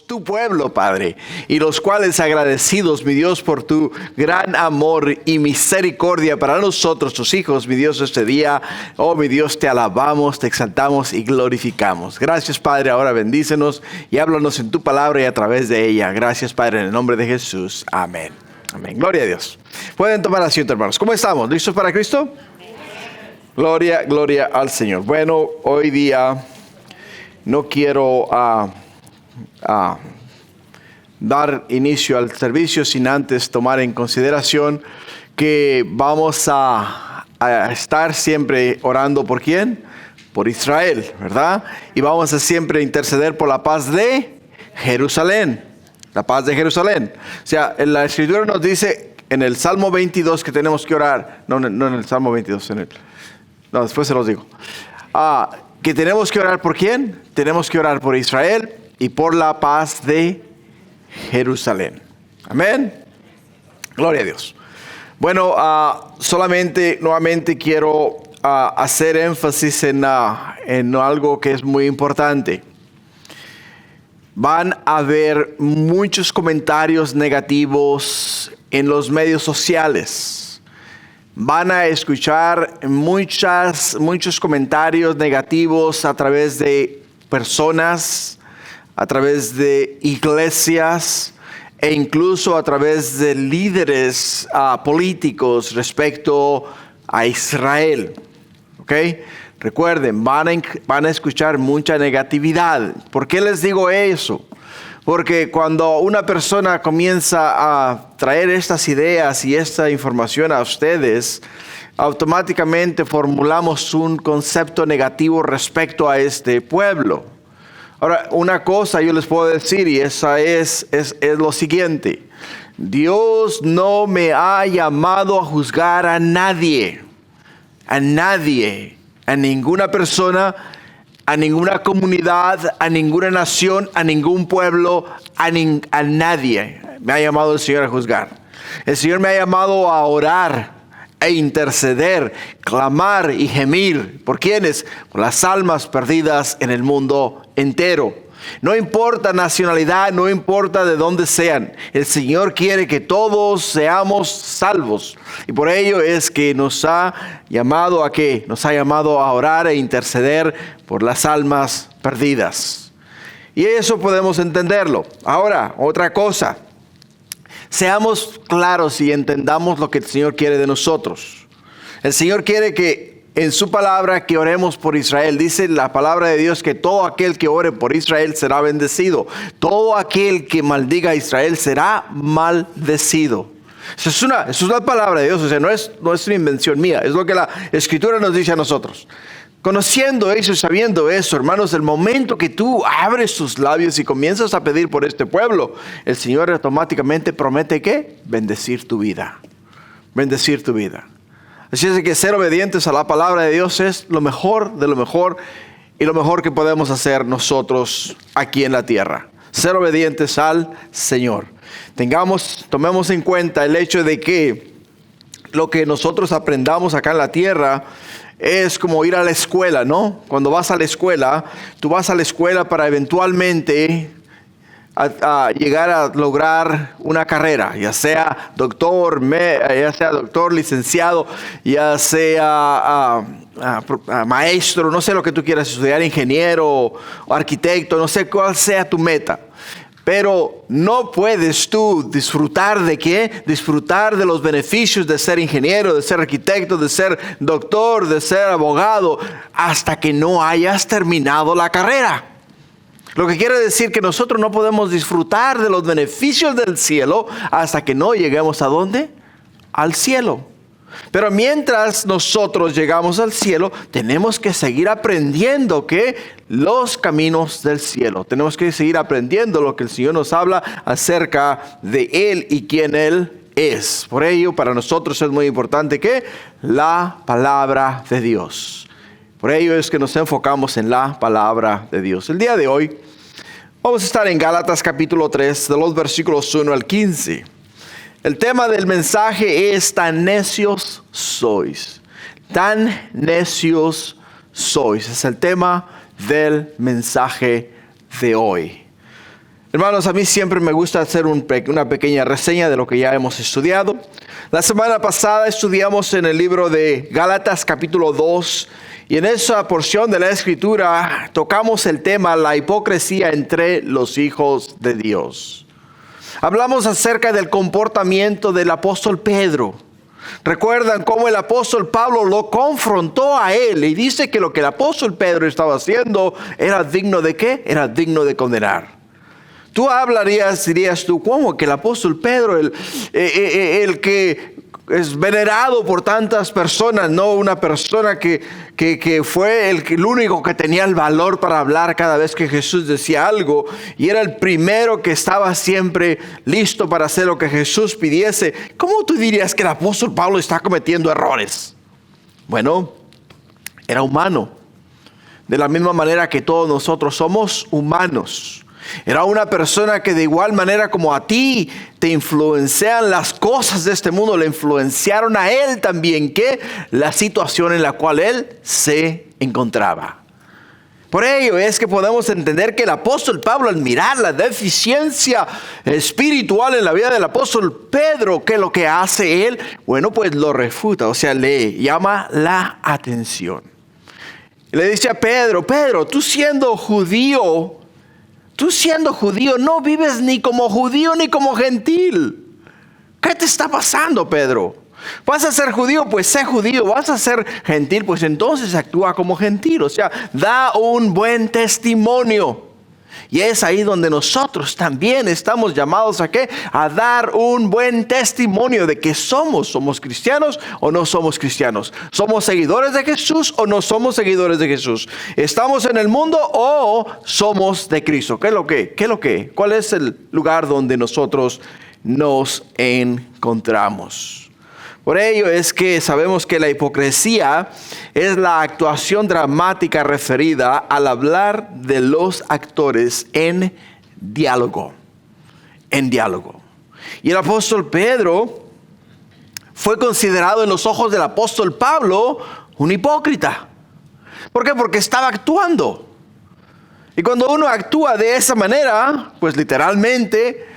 Tu pueblo, Padre, y los cuales agradecidos, mi Dios, por tu gran amor y misericordia para nosotros, tus hijos, mi Dios, este día, oh mi Dios, te alabamos, te exaltamos y glorificamos. Gracias, Padre, ahora bendícenos y háblanos en tu palabra y a través de ella. Gracias, Padre, en el nombre de Jesús. Amén. Amén. Gloria a Dios. Pueden tomar asiento, hermanos. ¿Cómo estamos? ¿Listos para Cristo? Gloria, gloria al Señor. Bueno, hoy día no quiero dar inicio al servicio sin antes tomar en consideración que vamos a estar siempre orando ¿por quién? Por Israel, ¿verdad? Y vamos a siempre interceder por la paz de Jerusalén. La paz de Jerusalén. O sea, en la Escritura nos dice en el Salmo 22 que tenemos que orar. No en el Salmo 22, no, después se los digo. Que tenemos que orar ¿por quién? Tenemos que orar por Israel y por la paz de Jerusalén. Amén. Gloria a Dios. Bueno, solamente nuevamente quiero hacer énfasis en algo que es muy importante. Van a haber muchos comentarios negativos en los medios sociales. Van a escuchar muchos comentarios negativos a través de personas, a través de iglesias e incluso a través de líderes políticos respecto a Israel. ¿Ok? Recuerden, van a escuchar mucha negatividad. ¿Por qué les digo eso? Porque cuando una persona comienza a traer estas ideas y esta información a ustedes, automáticamente formulamos un concepto negativo respecto a este pueblo. Ahora, una cosa yo les puedo decir y esa es lo siguiente. Dios no me ha llamado a juzgar a nadie, a ninguna persona, a ninguna comunidad, a ninguna nación, a ningún pueblo, a nadie. Me ha llamado el Señor a juzgar. El Señor me ha llamado a orar e interceder, clamar y gemir. ¿Por quiénes? Por las almas perdidas en el mundo entero. No importa nacionalidad, no importa de dónde sean. El Señor quiere que todos seamos salvos. Y por ello es que nos ha llamado a ¿qué? Nos ha llamado a orar e interceder por las almas perdidas. Y eso podemos entenderlo. Ahora, otra cosa. Seamos claros y entendamos lo que el Señor quiere de nosotros. El Señor quiere que en su palabra que oremos por Israel. Dice la palabra de Dios que todo aquel que ore por Israel será bendecido. Todo aquel que maldiga a Israel será maldecido. Eso es una palabra de Dios, o sea, no es una invención mía. Es lo que la Escritura nos dice a nosotros. Conociendo eso y sabiendo eso, hermanos, el momento que tú abres tus labios y comienzas a pedir por este pueblo, el Señor automáticamente promete ¿qué? Bendecir tu vida. Bendecir tu vida. Así es que ser obedientes a la palabra de Dios es lo mejor de lo mejor y lo mejor que podemos hacer nosotros aquí en la tierra. Ser obedientes al Señor. Tomemos en cuenta el hecho de que lo que nosotros aprendamos acá en la tierra es como ir a la escuela, ¿no? Cuando vas a la escuela, tú vas a la escuela para eventualmente llegar a lograr una carrera, ya sea doctor, licenciado, ya sea maestro, no sé lo que tú quieras estudiar, ingeniero o arquitecto, no sé cuál sea tu meta. Pero no puedes tú disfrutar de ¿qué? Disfrutar de los beneficios de ser ingeniero, de ser arquitecto, de ser doctor, de ser abogado, hasta que no hayas terminado la carrera. Lo que quiere decir que nosotros no podemos disfrutar de los beneficios del cielo hasta que no lleguemos ¿a dónde? Al cielo. Pero mientras nosotros llegamos al cielo, tenemos que seguir aprendiendo que los caminos del cielo. Tenemos que seguir aprendiendo lo que el Señor nos habla acerca de Él y quién Él es. Por ello, para nosotros es muy importante que la palabra de Dios. Por ello es que nos enfocamos en la palabra de Dios. El día de hoy vamos a estar en Gálatas capítulo 3, de los versículos 1 al 15. El tema del mensaje es tan necios sois. Tan necios sois. Es el tema del mensaje de hoy. Hermanos, a mí siempre me gusta hacer una pequeña reseña de lo que ya hemos estudiado. La semana pasada estudiamos en el libro de Gálatas capítulo 2 y en esa porción de la Escritura tocamos el tema la hipocresía entre los hijos de Dios. Hablamos acerca del comportamiento del apóstol Pedro. Recuerdan cómo el apóstol Pablo lo confrontó a él y dice que lo que el apóstol Pedro estaba haciendo era digno ¿de qué? Era digno de condenar. Tú dirías tú, ¿cómo que el apóstol Pedro, el que es venerado por tantas personas, no una persona que fue el único que tenía el valor para hablar cada vez que Jesús decía algo y era el primero que estaba siempre listo para hacer lo que Jesús pidiese? ¿Cómo tú dirías que el apóstol Pablo está cometiendo errores? Bueno, era humano, de la misma manera que todos nosotros somos humanos. Era una persona que de igual manera como a ti te influencian las cosas de este mundo, le influenciaron a él también que la situación en la cual él se encontraba. Por ello es que podemos entender que el apóstol Pablo, al mirar la deficiencia espiritual en la vida del apóstol Pedro, ¿qué es lo que hace él? Bueno, pues lo refuta, o sea, le llama la atención. Le dice a Pedro, tú siendo judío no vives ni como judío ni como gentil. ¿Qué te está pasando, Pedro? ¿Vas a ser judío? Pues sé judío. ¿Vas a ser gentil? Pues entonces actúa como gentil. O sea, da un buen testimonio. Y es ahí donde nosotros también estamos llamados ¿a qué? A dar un buen testimonio de que somos cristianos o no somos cristianos. ¿Somos seguidores de Jesús o no somos seguidores de Jesús? ¿Estamos en el mundo o somos de Cristo? ¿Qué es lo que? ¿Cuál es el lugar donde nosotros nos encontramos? Por ello es que sabemos que la hipocresía es la actuación dramática referida al hablar de los actores en diálogo. Y el apóstol Pedro fue considerado en los ojos del apóstol Pablo un hipócrita. ¿Por qué? Porque estaba actuando. Y cuando uno actúa de esa manera, pues literalmente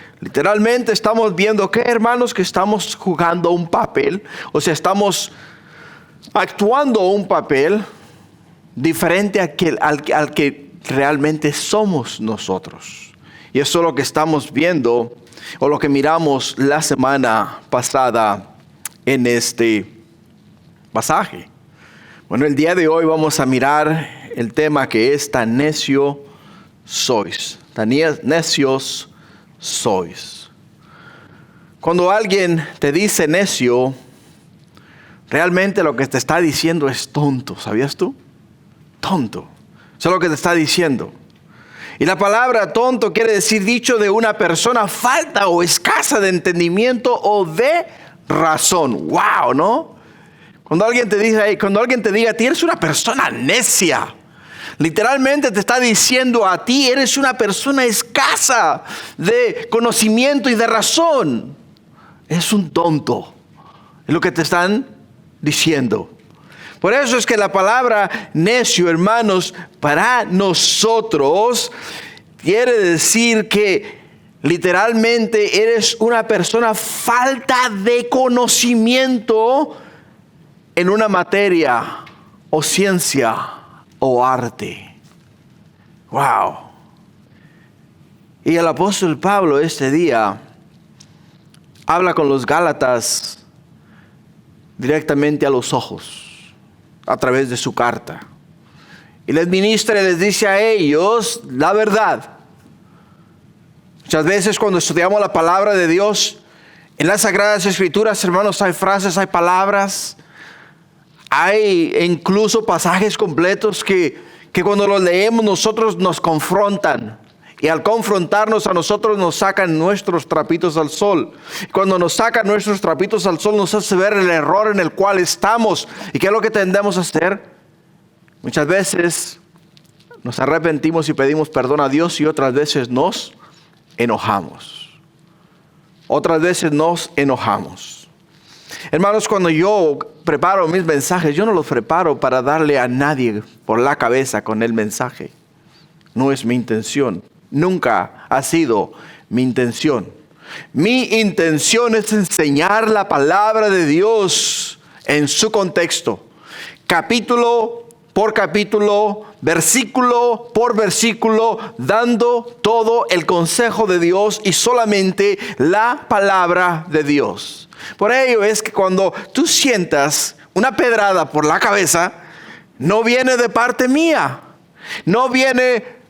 estamos viendo que, hermanos, que estamos jugando un papel. O sea, estamos actuando un papel diferente al que realmente somos nosotros. Y eso es lo que estamos viendo o lo que miramos la semana pasada en este pasaje. Bueno, el día de hoy vamos a mirar el tema que es tan necio sois. Tan necios sois. Cuando alguien te dice necio, realmente lo que te está diciendo es tonto. ¿Sabías tú? Tonto. Eso es lo que te está diciendo. Y la palabra tonto quiere decir dicho de una persona falta o escasa de entendimiento o de razón. ¡Wow! ¿No? Cuando alguien te diga, tú eres una persona necia. Literalmente te está diciendo a ti, eres una persona escasa de conocimiento y de razón. Es un tonto. Es lo que te están diciendo. Por eso es que la palabra necio, hermanos, para nosotros quiere decir que literalmente eres una persona falta de conocimiento en una materia o ciencia o arte. Wow. Y el apóstol Pablo este día habla con los Gálatas directamente a los ojos, a través de su carta. Y les ministra y les dice a ellos la verdad. Muchas veces cuando estudiamos la palabra de Dios, en las Sagradas Escrituras, hermanos, hay frases, hay palabras, hay incluso pasajes completos que cuando los leemos nosotros nos confrontan. Y al confrontarnos a nosotros nos sacan nuestros trapitos al sol. Cuando nos sacan nuestros trapitos al sol nos hace ver el error en el cual estamos. ¿Y qué es lo que tendemos a hacer? Muchas veces nos arrepentimos y pedimos perdón a Dios y otras veces nos enojamos. Hermanos, cuando yo preparo mis mensajes, yo no los preparo para darle a nadie por la cabeza con el mensaje. No es mi intención. Nunca ha sido mi intención. Mi intención es enseñar la palabra de Dios en su contexto, capítulo por capítulo, versículo por versículo, dando todo el consejo de Dios y solamente la palabra de Dios. Por ello es que cuando tú sientas una pedrada por la cabeza, no viene de parte mía, no viene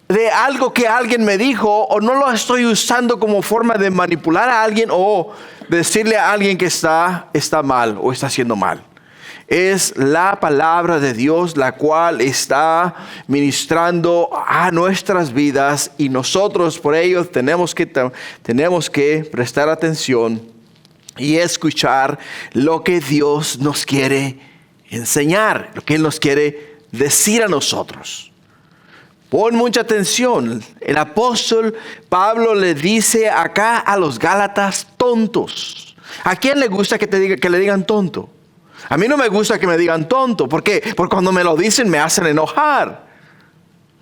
de algo que alguien me dijo, o no lo estoy usando como forma de manipular a alguien o decirle a alguien que está mal o está haciendo mal. Es la palabra de Dios la cual está ministrando a nuestras vidas, y nosotros por ello tenemos que prestar atención y escuchar lo que Dios nos quiere enseñar, lo que Él nos quiere decir a nosotros. Pon mucha atención. El apóstol Pablo le dice acá a los Gálatas tontos. ¿A quién le gusta que le digan tonto? A mí no me gusta que me digan tonto. ¿Por qué? Porque cuando me lo dicen me hacen enojar.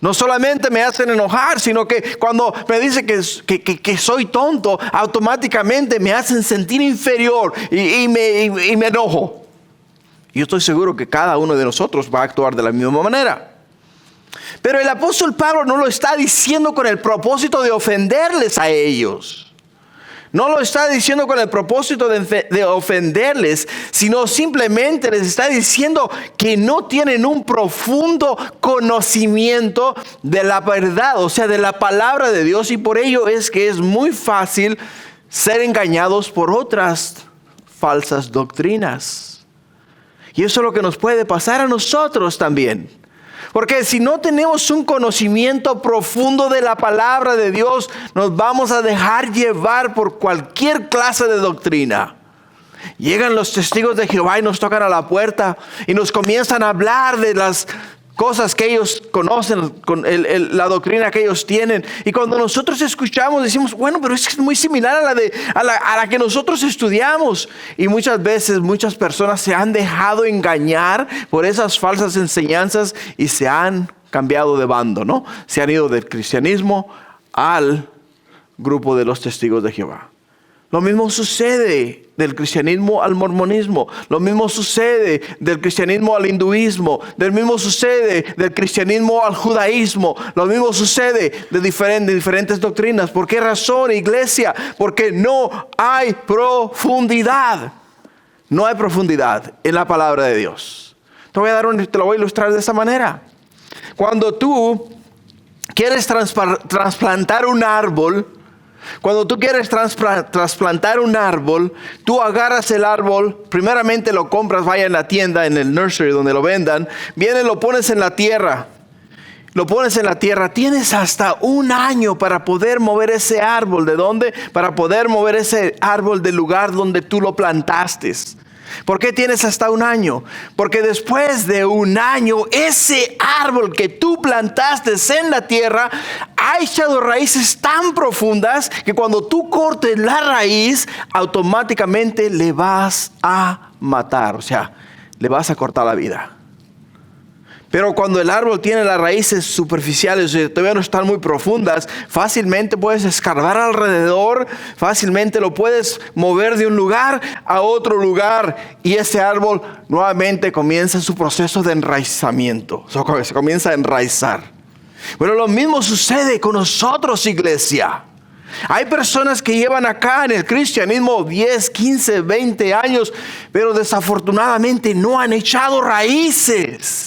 No solamente me hacen enojar, sino que cuando me dicen que soy tonto, automáticamente me hacen sentir inferior y me enojo. Y yo estoy seguro que cada uno de nosotros va a actuar de la misma manera. Pero el apóstol Pablo no lo está diciendo con el propósito de ofenderles a ellos. No lo está diciendo con el propósito de ofenderles, sino simplemente les está diciendo que no tienen un profundo conocimiento de la verdad, o sea, de la palabra de Dios, y por ello es que es muy fácil ser engañados por otras falsas doctrinas. Y eso es lo que nos puede pasar a nosotros también. Porque si no tenemos un conocimiento profundo de la palabra de Dios, nos vamos a dejar llevar por cualquier clase de doctrina. Llegan los testigos de Jehová y nos tocan a la puerta y nos comienzan a hablar de las cosas que ellos conocen, con la doctrina que ellos tienen. Y cuando nosotros escuchamos, decimos, bueno, pero es muy similar a la que nosotros estudiamos. Y muchas veces, muchas personas se han dejado engañar por esas falsas enseñanzas y se han cambiado de bando, ¿no? Se han ido del cristianismo al grupo de los testigos de Jehová. Lo mismo sucede del cristianismo al mormonismo. Lo mismo sucede del cristianismo al hinduismo. Lo mismo sucede del cristianismo al judaísmo. Lo mismo sucede de diferentes doctrinas. ¿Por qué razón, iglesia? Porque no hay profundidad. No hay profundidad en la palabra de Dios. Te lo voy a ilustrar de esta manera. Cuando tú quieres trasplantar un árbol, tú agarras el árbol, primeramente lo compras, vaya en la tienda, en el nursery donde lo vendan, vienes, lo pones en la tierra. Tienes hasta un año para poder mover ese árbol. ¿De dónde? Para poder mover ese árbol del lugar donde tú lo plantaste. ¿Por qué tienes hasta un año? Porque después de un año, ese árbol que tú plantaste en la tierra ha echado raíces tan profundas que cuando tú cortes la raíz, automáticamente le vas a matar. O sea, le vas a cortar la vida. Pero cuando el árbol tiene las raíces superficiales, todavía no están muy profundas, fácilmente puedes escarbar alrededor, fácilmente lo puedes mover de un lugar a otro lugar, y ese árbol nuevamente comienza su proceso de enraizamiento. Se comienza a enraizar. Bueno, lo mismo sucede con nosotros, iglesia. Hay personas que llevan acá en el cristianismo 10, 15, 20 años, pero desafortunadamente no han echado raíces.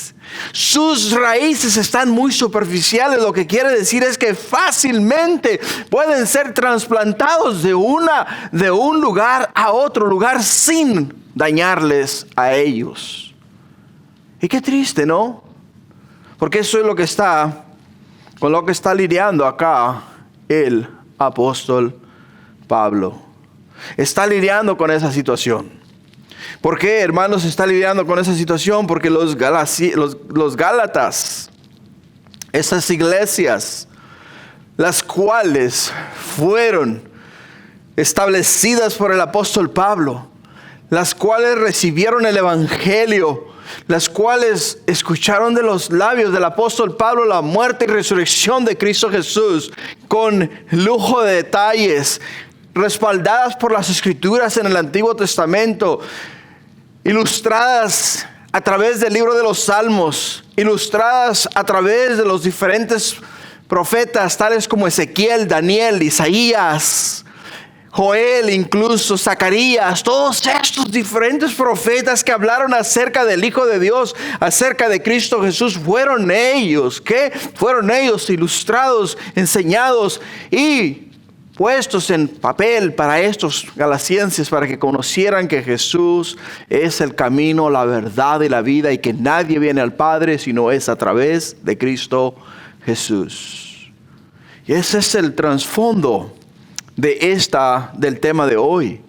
Sus raíces están muy superficiales. Lo que quiere decir es que fácilmente pueden ser trasplantados de un lugar a otro lugar sin dañarles a ellos. Y qué triste, ¿no? Porque eso es con lo que está lidiando acá el apóstol Pablo. Está lidiando con esa situación. ¿Por qué, hermanos, está lidiando con esa situación? Porque los Gálatas, esas iglesias, las cuales fueron establecidas por el apóstol Pablo, las cuales recibieron el evangelio las cuales escucharon de los labios del apóstol Pablo la muerte y resurrección de Cristo Jesús con lujo de detalles, respaldadas por las Escrituras en el Antiguo Testamento, ilustradas a través del libro de los Salmos, ilustradas a través de los diferentes profetas, tales como Ezequiel, Daniel, Isaías, Joel, incluso Zacarías, todos estos diferentes profetas que hablaron acerca del Hijo de Dios, acerca de Cristo Jesús, fueron ellos, ¿qué? Fueron ellos ilustrados, enseñados y puestos en papel para estos galasienses, para que conocieran que Jesús es el camino, la verdad y la vida, y que nadie viene al Padre sino es a través de Cristo Jesús. Y ese es el trasfondo del tema de hoy.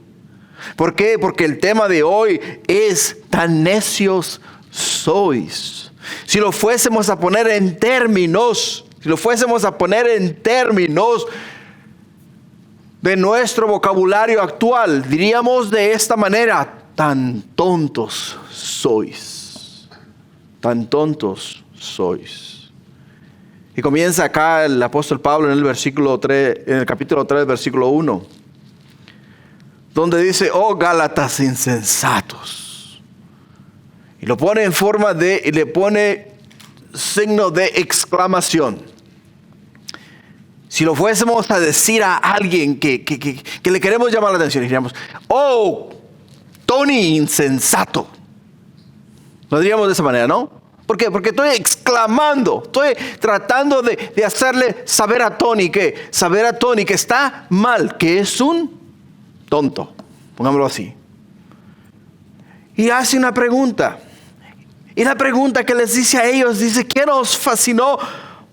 ¿Por qué? Porque el tema de hoy es tan necios sois. Si lo fuésemos a poner en términos de nuestro vocabulario actual, diríamos de esta manera: tan tontos sois. Tan tontos sois. Y comienza acá el apóstol Pablo en el capítulo 3, versículo 1, donde dice: oh Gálatas insensatos. Y lo pone y le pone signo de exclamación. Si lo fuésemos a decir a alguien que le queremos llamar la atención, diríamos: oh, Tony insensato. Lo diríamos de esa manera, ¿no? ¿Por qué? Porque estoy exclamando, estoy tratando de hacerle saber a Tony que está mal, que es un tonto, pongámoslo así. Y hace una pregunta. Y la pregunta que les dice a ellos, dice: ¿qué nos fascinó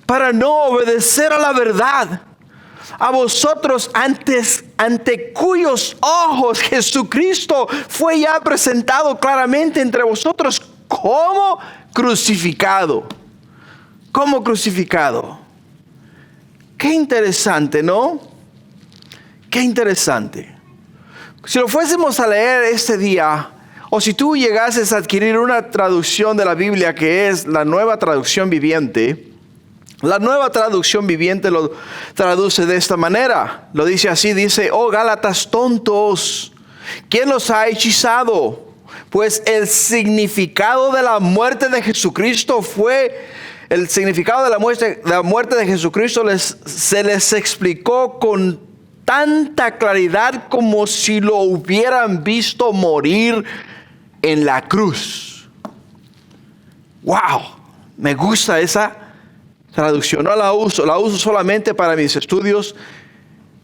para no obedecer a la verdad? A vosotros ante cuyos ojos Jesucristo fue ya presentado claramente entre vosotros como crucificado. Como crucificado. Qué interesante, ¿no? Qué interesante. Si lo fuésemos a leer este día, o si tú llegases a adquirir una traducción de la Biblia que es la Nueva Traducción Viviente, la Nueva Traducción Viviente lo traduce de esta manera. Lo dice así, dice: oh Gálatas tontos, ¿quién los ha hechizado? Pues el significado de la muerte de Jesucristo se les explicó con tanta claridad como si lo hubieran visto morir en la cruz. ¡Wow! Me gusta esa traducción. No la uso solamente para mis estudios,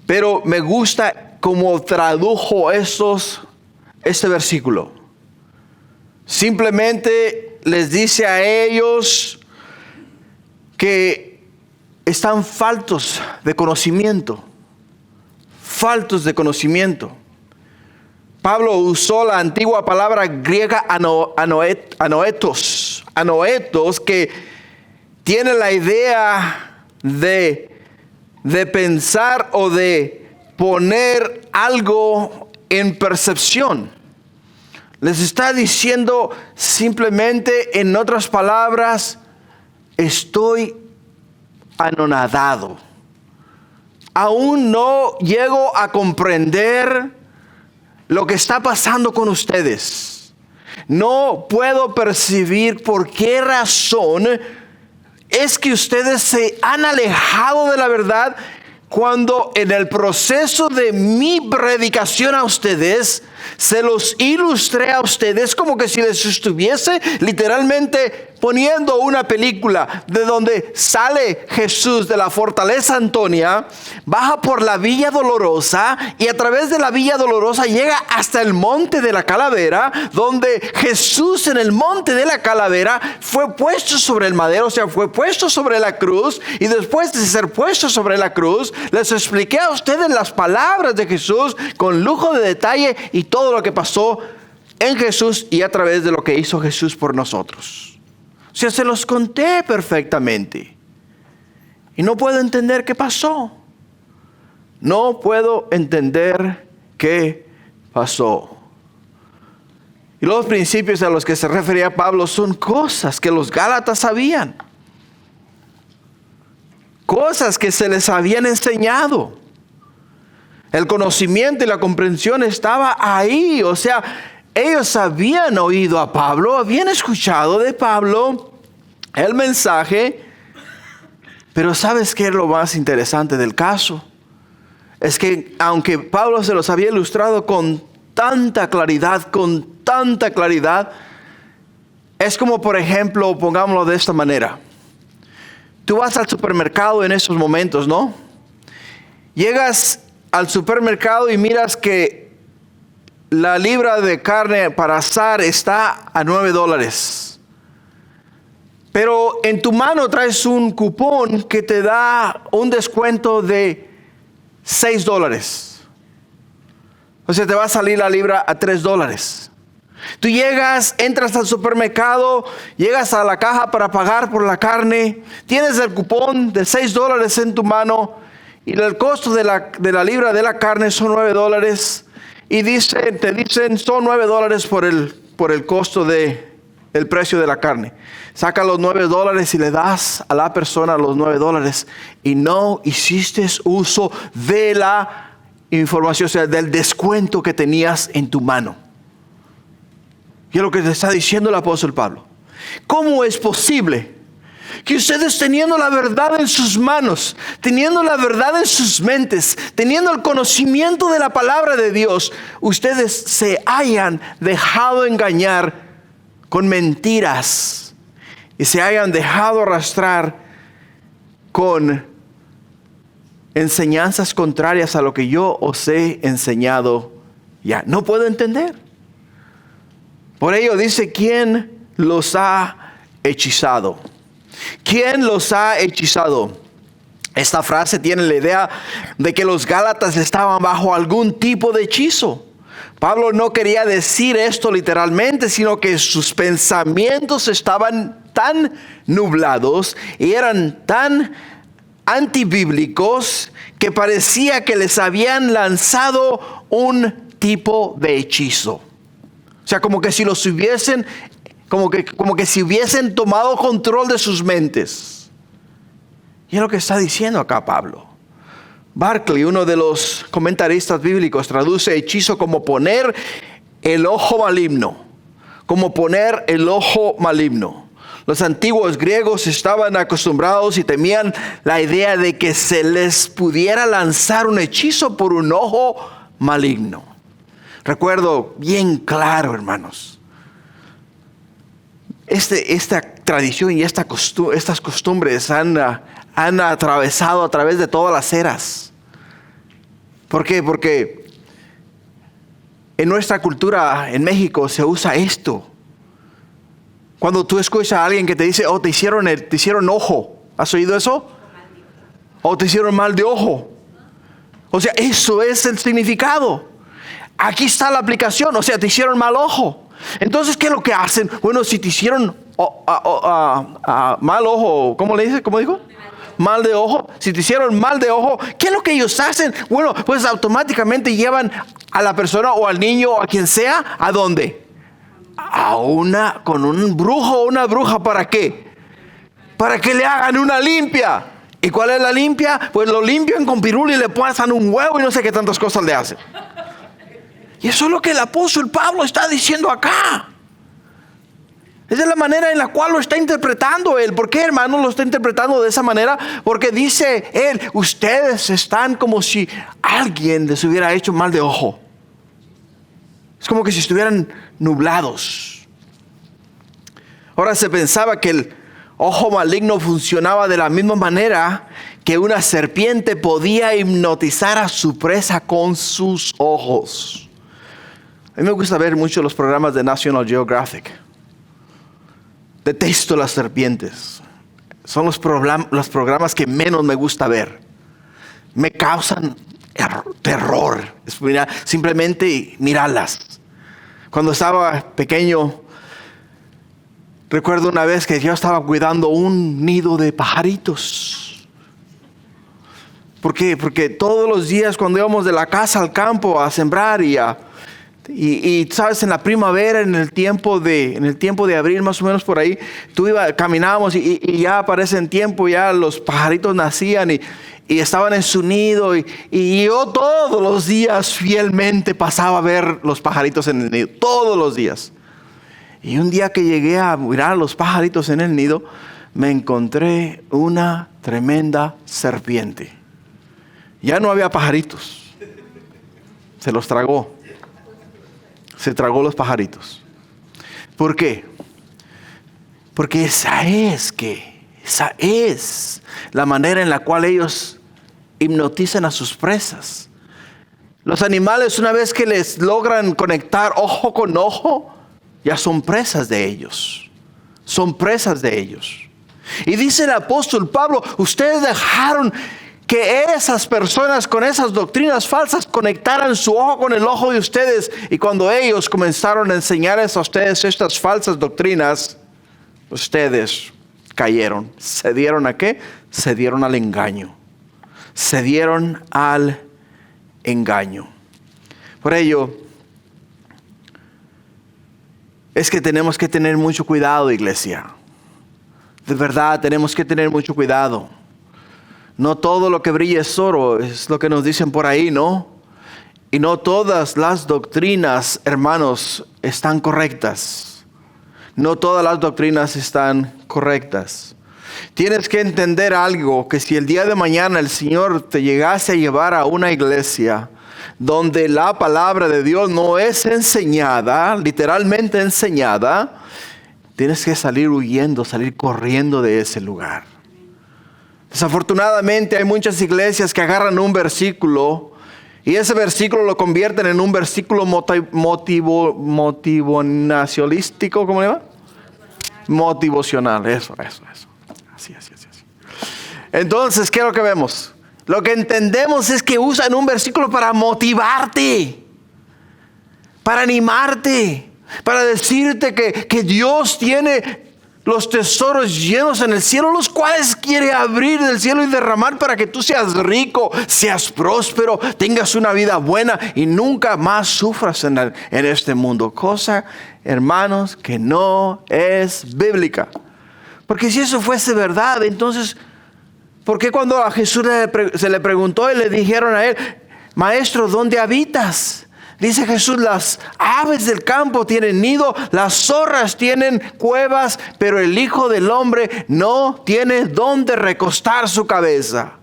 pero me gusta cómo tradujo este versículo. Simplemente les dice a ellos que están faltos de conocimiento. Faltos de conocimiento. Pablo usó la antigua palabra griega anoetos. Anoetos, que tiene la idea de pensar o de poner algo en percepción. Les está diciendo simplemente, en otras palabras: estoy anonadado. Aún no llego a comprender lo que está pasando con ustedes. No puedo percibir por qué razón es que ustedes se han alejado de la verdad, cuando en el proceso de mi predicación a ustedes, se los ilustré a ustedes como que si les estuviese literalmente poniendo una película de donde sale Jesús de la fortaleza Antonia, baja por la Villa Dolorosa y a través de la Villa Dolorosa llega hasta el Monte de la Calavera, donde Jesús en el Monte de la Calavera fue puesto sobre el madero, o sea, fue puesto sobre la cruz, y después de ser puesto sobre la cruz, les expliqué a ustedes las palabras de Jesús con lujo de detalle y todo lo que pasó en Jesús y a través de lo que hizo Jesús por nosotros. O sea, se los conté perfectamente. Y no puedo entender qué pasó. No puedo entender qué pasó. Y los principios a los que se refería Pablo son cosas que los Gálatas sabían. Cosas que se les habían enseñado. El conocimiento y la comprensión estaba ahí. O sea, ellos habían oído a Pablo, habían escuchado de Pablo el mensaje. Pero ¿sabes qué es lo más interesante del caso? Es que aunque Pablo se los había ilustrado con tanta claridad, es como, por ejemplo, pongámoslo de esta manera. Tú vas al supermercado en esos momentos, ¿no? Llegas al supermercado y miras que la libra de carne para asar está a $9. Pero en tu mano traes un cupón que te da un descuento de $6. O sea, te va a salir la libra a $3. Tú llegas, entras al supermercado, llegas a la caja para pagar por la carne, tienes el cupón de $6 en tu mano y el costo de la libra de la carne son $9 y te dicen son $9 por el costo del precio de la carne. Saca los $9 y le das a la persona los $9 y no hiciste uso de la información, o sea, del descuento que tenías en tu mano. Y es lo que te está diciendo el apóstol Pablo. ¿Cómo es posible que ustedes, teniendo la verdad en sus manos, teniendo la verdad en sus mentes, teniendo el conocimiento de la palabra de Dios, ustedes se hayan dejado engañar con mentiras y se hayan dejado arrastrar con enseñanzas contrarias a lo que yo os he enseñado ya? No puedo entender. Por ello dice, ¿quién los ha hechizado? ¿Quién los ha hechizado? Esta frase tiene la idea de que los Gálatas estaban bajo algún tipo de hechizo. Pablo no quería decir esto literalmente, sino que sus pensamientos estaban tan nublados y eran tan antibíblicos que parecía que les habían lanzado un tipo de hechizo. O sea, como que si los hubiesen, como que si hubiesen tomado control de sus mentes. Y es lo que está diciendo acá Pablo. Barclay, uno de los comentaristas bíblicos, traduce hechizo como poner el ojo maligno. Como poner el ojo maligno. Los antiguos griegos estaban acostumbrados y temían la idea de que se les pudiera lanzar un hechizo por un ojo maligno. Recuerdo bien claro, hermanos, esta tradición y estas costumbres han atravesado a través de todas las eras. ¿Por qué? Porque en nuestra cultura, en México, se usa esto. Cuando tú escuchas a alguien que te dice, oh, te hicieron ojo. ¿Has oído eso? O te hicieron mal de ojo. O sea, eso es el significado. Aquí está la aplicación, o sea, te hicieron mal ojo. Entonces, ¿qué es lo que hacen? Bueno, si te hicieron mal ojo, ¿cómo le dice? ¿Cómo dijo? Mal de ojo. Si te hicieron mal de ojo, ¿qué es lo que ellos hacen? Bueno, pues automáticamente llevan a la persona o al niño o a quien sea, ¿a dónde? Con un brujo o una bruja, ¿para qué? Para que le hagan una limpia. ¿Y cuál es la limpia? Pues lo limpian con pirul y le pasan un huevo y no sé qué tantas cosas le hacen. Y eso es lo que el apóstol Pablo está diciendo acá. Esa es la manera en la cual lo está interpretando él. ¿Por qué, hermano, lo está interpretando de esa manera? Porque dice él, ustedes están como si alguien les hubiera hecho mal de ojo. Es como que si estuvieran nublados. Ahora, se pensaba que el ojo maligno funcionaba de la misma manera que una serpiente podía hipnotizar a su presa con sus ojos. A mí me gusta ver mucho los programas de National Geographic. Detesto las serpientes. Son los programas que menos me gusta ver. Me causan terror. Simplemente mirarlas. Cuando estaba pequeño, recuerdo una vez que yo estaba cuidando un nido de pajaritos. ¿Por qué? Porque todos los días cuando íbamos de la casa al campo a sembrar y a Y sabes, en la primavera, en el tiempo de abril, más o menos por ahí, caminábamos y ya para ese tiempo ya los pajaritos nacían y estaban en su nido. Y yo todos los días fielmente pasaba a ver los pajaritos en el nido, todos los días. Y un día que llegué a mirar a los pajaritos en el nido, me encontré una tremenda serpiente. Ya no había pajaritos. Se los tragó. Se tragó los pajaritos. ¿Por qué? Porque esa es la manera en la cual ellos hipnotizan a sus presas. Los animales, una vez que les logran conectar ojo con ojo, ya son presas de ellos. Son presas de ellos. Y dice el apóstol Pablo, ustedes dejaron que esas personas con esas doctrinas falsas conectaran su ojo con el ojo de ustedes. Y cuando ellos comenzaron a enseñarles a ustedes estas falsas doctrinas, ustedes cayeron. ¿Se dieron a qué? Se dieron al engaño. Se dieron al engaño. Por ello, es que tenemos que tener mucho cuidado, iglesia. De verdad, tenemos que tener mucho cuidado. No todo lo que brilla es oro, es lo que nos dicen por ahí, ¿no? Y no todas las doctrinas, hermanos, están correctas. No todas las doctrinas están correctas. Tienes que entender algo, que si el día de mañana el Señor te llegase a llevar a una iglesia donde la palabra de Dios no es enseñada, literalmente enseñada, tienes que salir huyendo, salir corriendo de ese lugar. Desafortunadamente hay muchas iglesias que agarran un versículo y ese versículo lo convierten en un versículo motivacionalístico, ¿cómo le llama? Motivacional, eso. Así. Entonces, ¿qué es lo que vemos? Lo que entendemos es que usan un versículo para motivarte, para animarte, para decirte que Dios tiene los tesoros llenos en el cielo, los cuales quiere abrir del cielo y derramar para que tú seas rico, seas próspero, tengas una vida buena y nunca más sufras en este mundo. Cosa, hermanos, que no es bíblica. Porque si eso fuese verdad, entonces, ¿por qué cuando a Jesús se le preguntó y le dijeron a él, Maestro, ¿dónde habitas? Dice Jesús, las aves del campo tienen nido, las zorras tienen cuevas, pero el Hijo del Hombre no tiene dónde recostar su cabeza.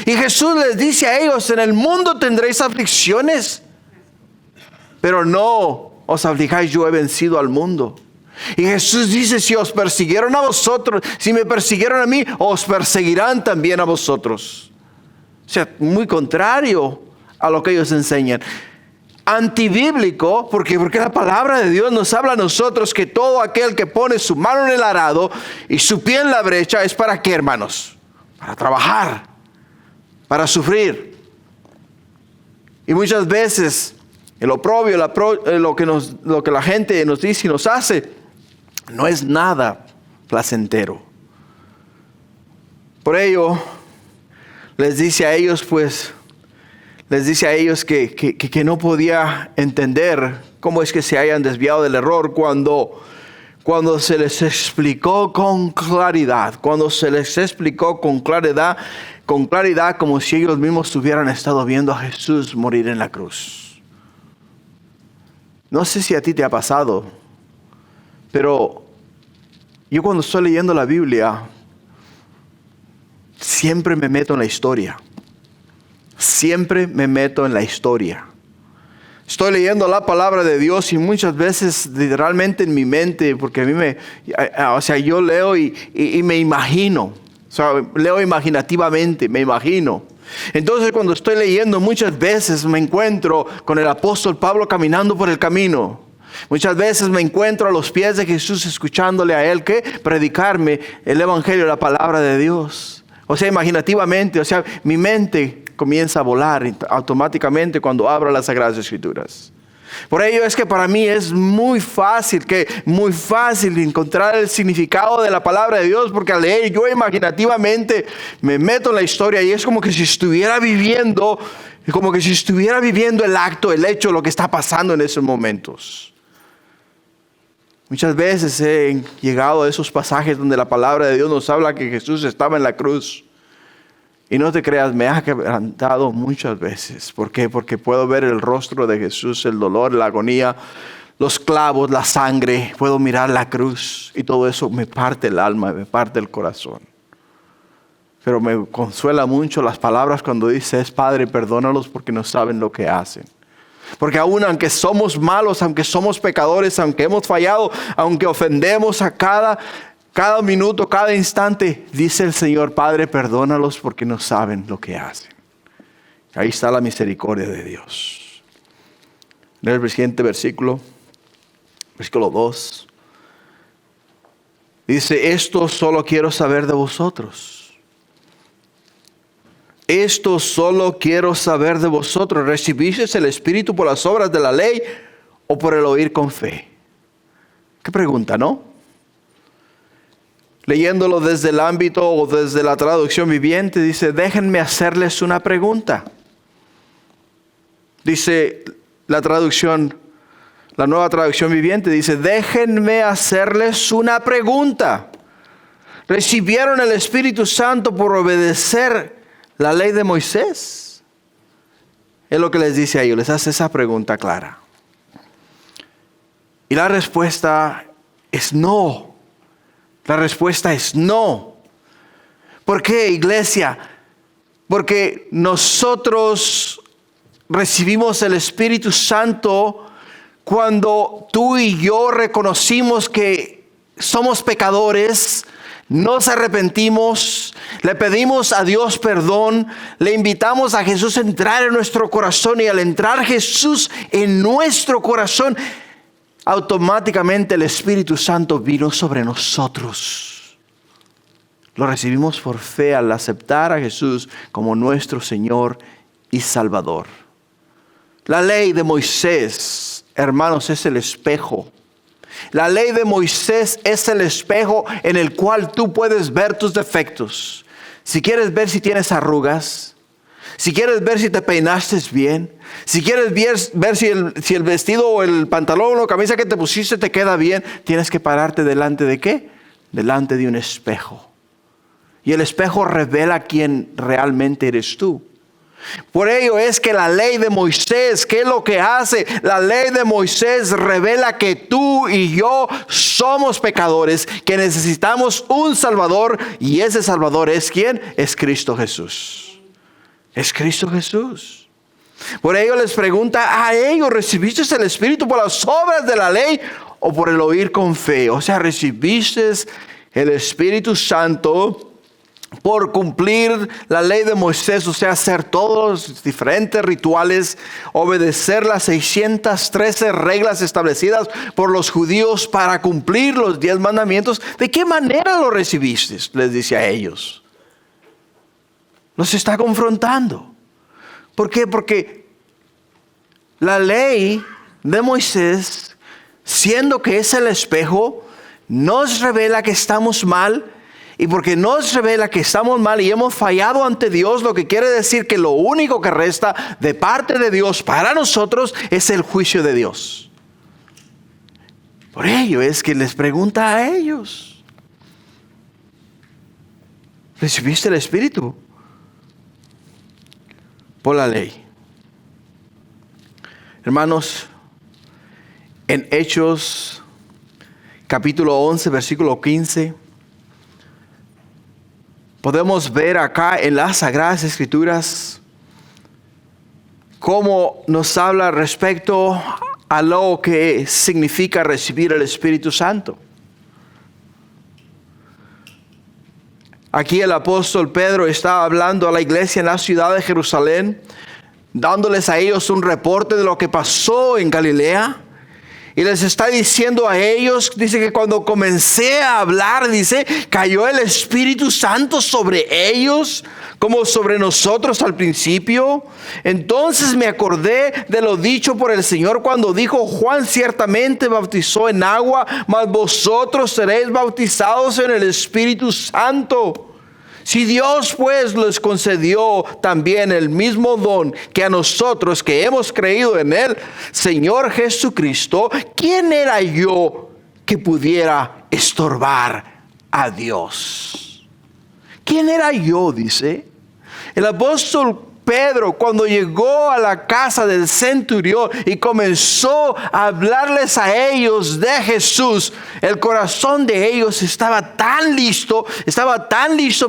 Y Jesús les dice a ellos, en el mundo tendréis aflicciones, pero no os aflijáis, yo he vencido al mundo. Y Jesús dice, si os persiguieron a vosotros, si me persiguieron a mí, os perseguirán también a vosotros. O sea, muy contrario a lo que ellos enseñan. Antibíblico, porque la palabra de Dios nos habla a nosotros que todo aquel que pone su mano en el arado y su pie en la brecha es para qué, hermanos, para trabajar, para sufrir. Y muchas veces el oprobio, lo que la gente nos dice y nos hace, no es nada placentero. Por ello, les dice a ellos que no podía entender cómo es que se hayan desviado del error cuando se les explicó con claridad, como si ellos mismos hubieran estado viendo a Jesús morir en la cruz. No sé si a ti te ha pasado, pero yo cuando estoy leyendo la Biblia, siempre me meto en la historia. Siempre me meto en la historia. Estoy leyendo la palabra de Dios y muchas veces literalmente en mi mente, porque a mí yo leo y me imagino. O sea, leo imaginativamente, me imagino. Entonces cuando estoy leyendo muchas veces me encuentro con el apóstol Pablo caminando por el camino. Muchas veces me encuentro a los pies de Jesús escuchándole a él que predicarme el evangelio, la palabra de Dios. O sea, imaginativamente, mi mente comienza a volar automáticamente cuando abro las Sagradas Escrituras. Por ello es que para mí es muy fácil encontrar el significado de la palabra de Dios, porque al leer yo imaginativamente me meto en la historia y es como que si estuviera viviendo el acto, el hecho, lo que está pasando en esos momentos. Muchas veces he llegado a esos pasajes donde la palabra de Dios nos habla que Jesús estaba en la cruz. Y no te creas, me ha quebrantado muchas veces. ¿Por qué? Porque puedo ver el rostro de Jesús, el dolor, la agonía, los clavos, la sangre. Puedo mirar la cruz y todo eso me parte el alma, me parte el corazón. Pero me consuela mucho las palabras cuando dices, Padre, perdónalos porque no saben lo que hacen. Porque aún aunque somos malos, aunque somos pecadores, aunque hemos fallado, aunque ofendemos a cada minuto, cada instante, dice el Señor, Padre, perdónalos porque no saben lo que hacen. Ahí está la misericordia de Dios. En el siguiente versículo 2, dice, esto solo quiero saber de vosotros. Esto solo quiero saber de vosotros. ¿Recibisteis el Espíritu por las obras de la ley o por el oír con fe? Qué pregunta, ¿no? Leyéndolo desde el ámbito o desde la traducción viviente, dice, déjenme hacerles una pregunta. Dice la nueva traducción viviente, dice, déjenme hacerles una pregunta. ¿Recibieron el Espíritu Santo por obedecer la ley de Moisés? Es lo que les dice a ellos, les hace esa pregunta clara. Y la respuesta es no. La respuesta es no. ¿Por qué, iglesia? Porque nosotros recibimos el Espíritu Santo cuando tú y yo reconocimos que somos pecadores, nos arrepentimos, le pedimos a Dios perdón, le invitamos a Jesús a entrar en nuestro corazón, y al entrar Jesús en nuestro corazón, automáticamente el Espíritu Santo vino sobre nosotros. Lo recibimos por fe al aceptar a Jesús como nuestro Señor y Salvador. La ley de Moisés, hermanos, es el espejo. La ley de Moisés es el espejo en el cual tú puedes ver tus defectos. Si quieres ver si tienes arrugas, si quieres ver si te peinaste bien, si quieres ver si el vestido o el pantalón o camisa que te pusiste te queda bien, tienes que pararte delante de ¿qué? Delante de un espejo. Y el espejo revela quién realmente eres tú. Por ello es que la ley de Moisés, ¿qué es lo que hace? La ley de Moisés revela que tú y yo somos pecadores, que necesitamos un Salvador, y ese Salvador es ¿quién? Es Cristo Jesús. Es Cristo Jesús. Por ello les pregunta a ellos, ¿recibiste el Espíritu por las obras de la ley o por el oír con fe? O sea, ¿recibiste el Espíritu Santo por cumplir la ley de Moisés, o sea, hacer todos los diferentes rituales, obedecer las 613 reglas establecidas por los judíos para cumplir los 10 mandamientos? ¿De qué manera lo recibiste? Les dice a ellos. Los está confrontando. ¿Por qué? Porque la ley de Moisés, siendo que es el espejo, nos revela que estamos mal. Y porque nos revela que estamos mal y hemos fallado ante Dios, lo que quiere decir que lo único que resta de parte de Dios para nosotros es el juicio de Dios. Por ello es que les pregunta a ellos, ¿recibiste el Espíritu por la ley? Hermanos, en Hechos capítulo 11, versículo 15, podemos ver acá en las Sagradas Escrituras cómo nos habla respecto a lo que significa recibir el Espíritu Santo. Aquí el apóstol Pedro está hablando a la iglesia en la ciudad de Jerusalén, dándoles a ellos un reporte de lo que pasó en Galilea. Y les está diciendo a ellos, dice que cuando comencé a hablar, dice, cayó el Espíritu Santo sobre ellos, como sobre nosotros al principio. Entonces me acordé de lo dicho por el Señor cuando dijo: Juan ciertamente bautizó en agua, mas vosotros seréis bautizados en el Espíritu Santo. Si Dios pues les concedió también el mismo don que a nosotros que hemos creído en el Señor Jesucristo, ¿quién era yo que pudiera estorbar a Dios? ¿Quién era yo? Dice el apóstol Pedro, cuando llegó a la casa del centurión y comenzó a hablarles a ellos de Jesús, el corazón de ellos estaba tan listo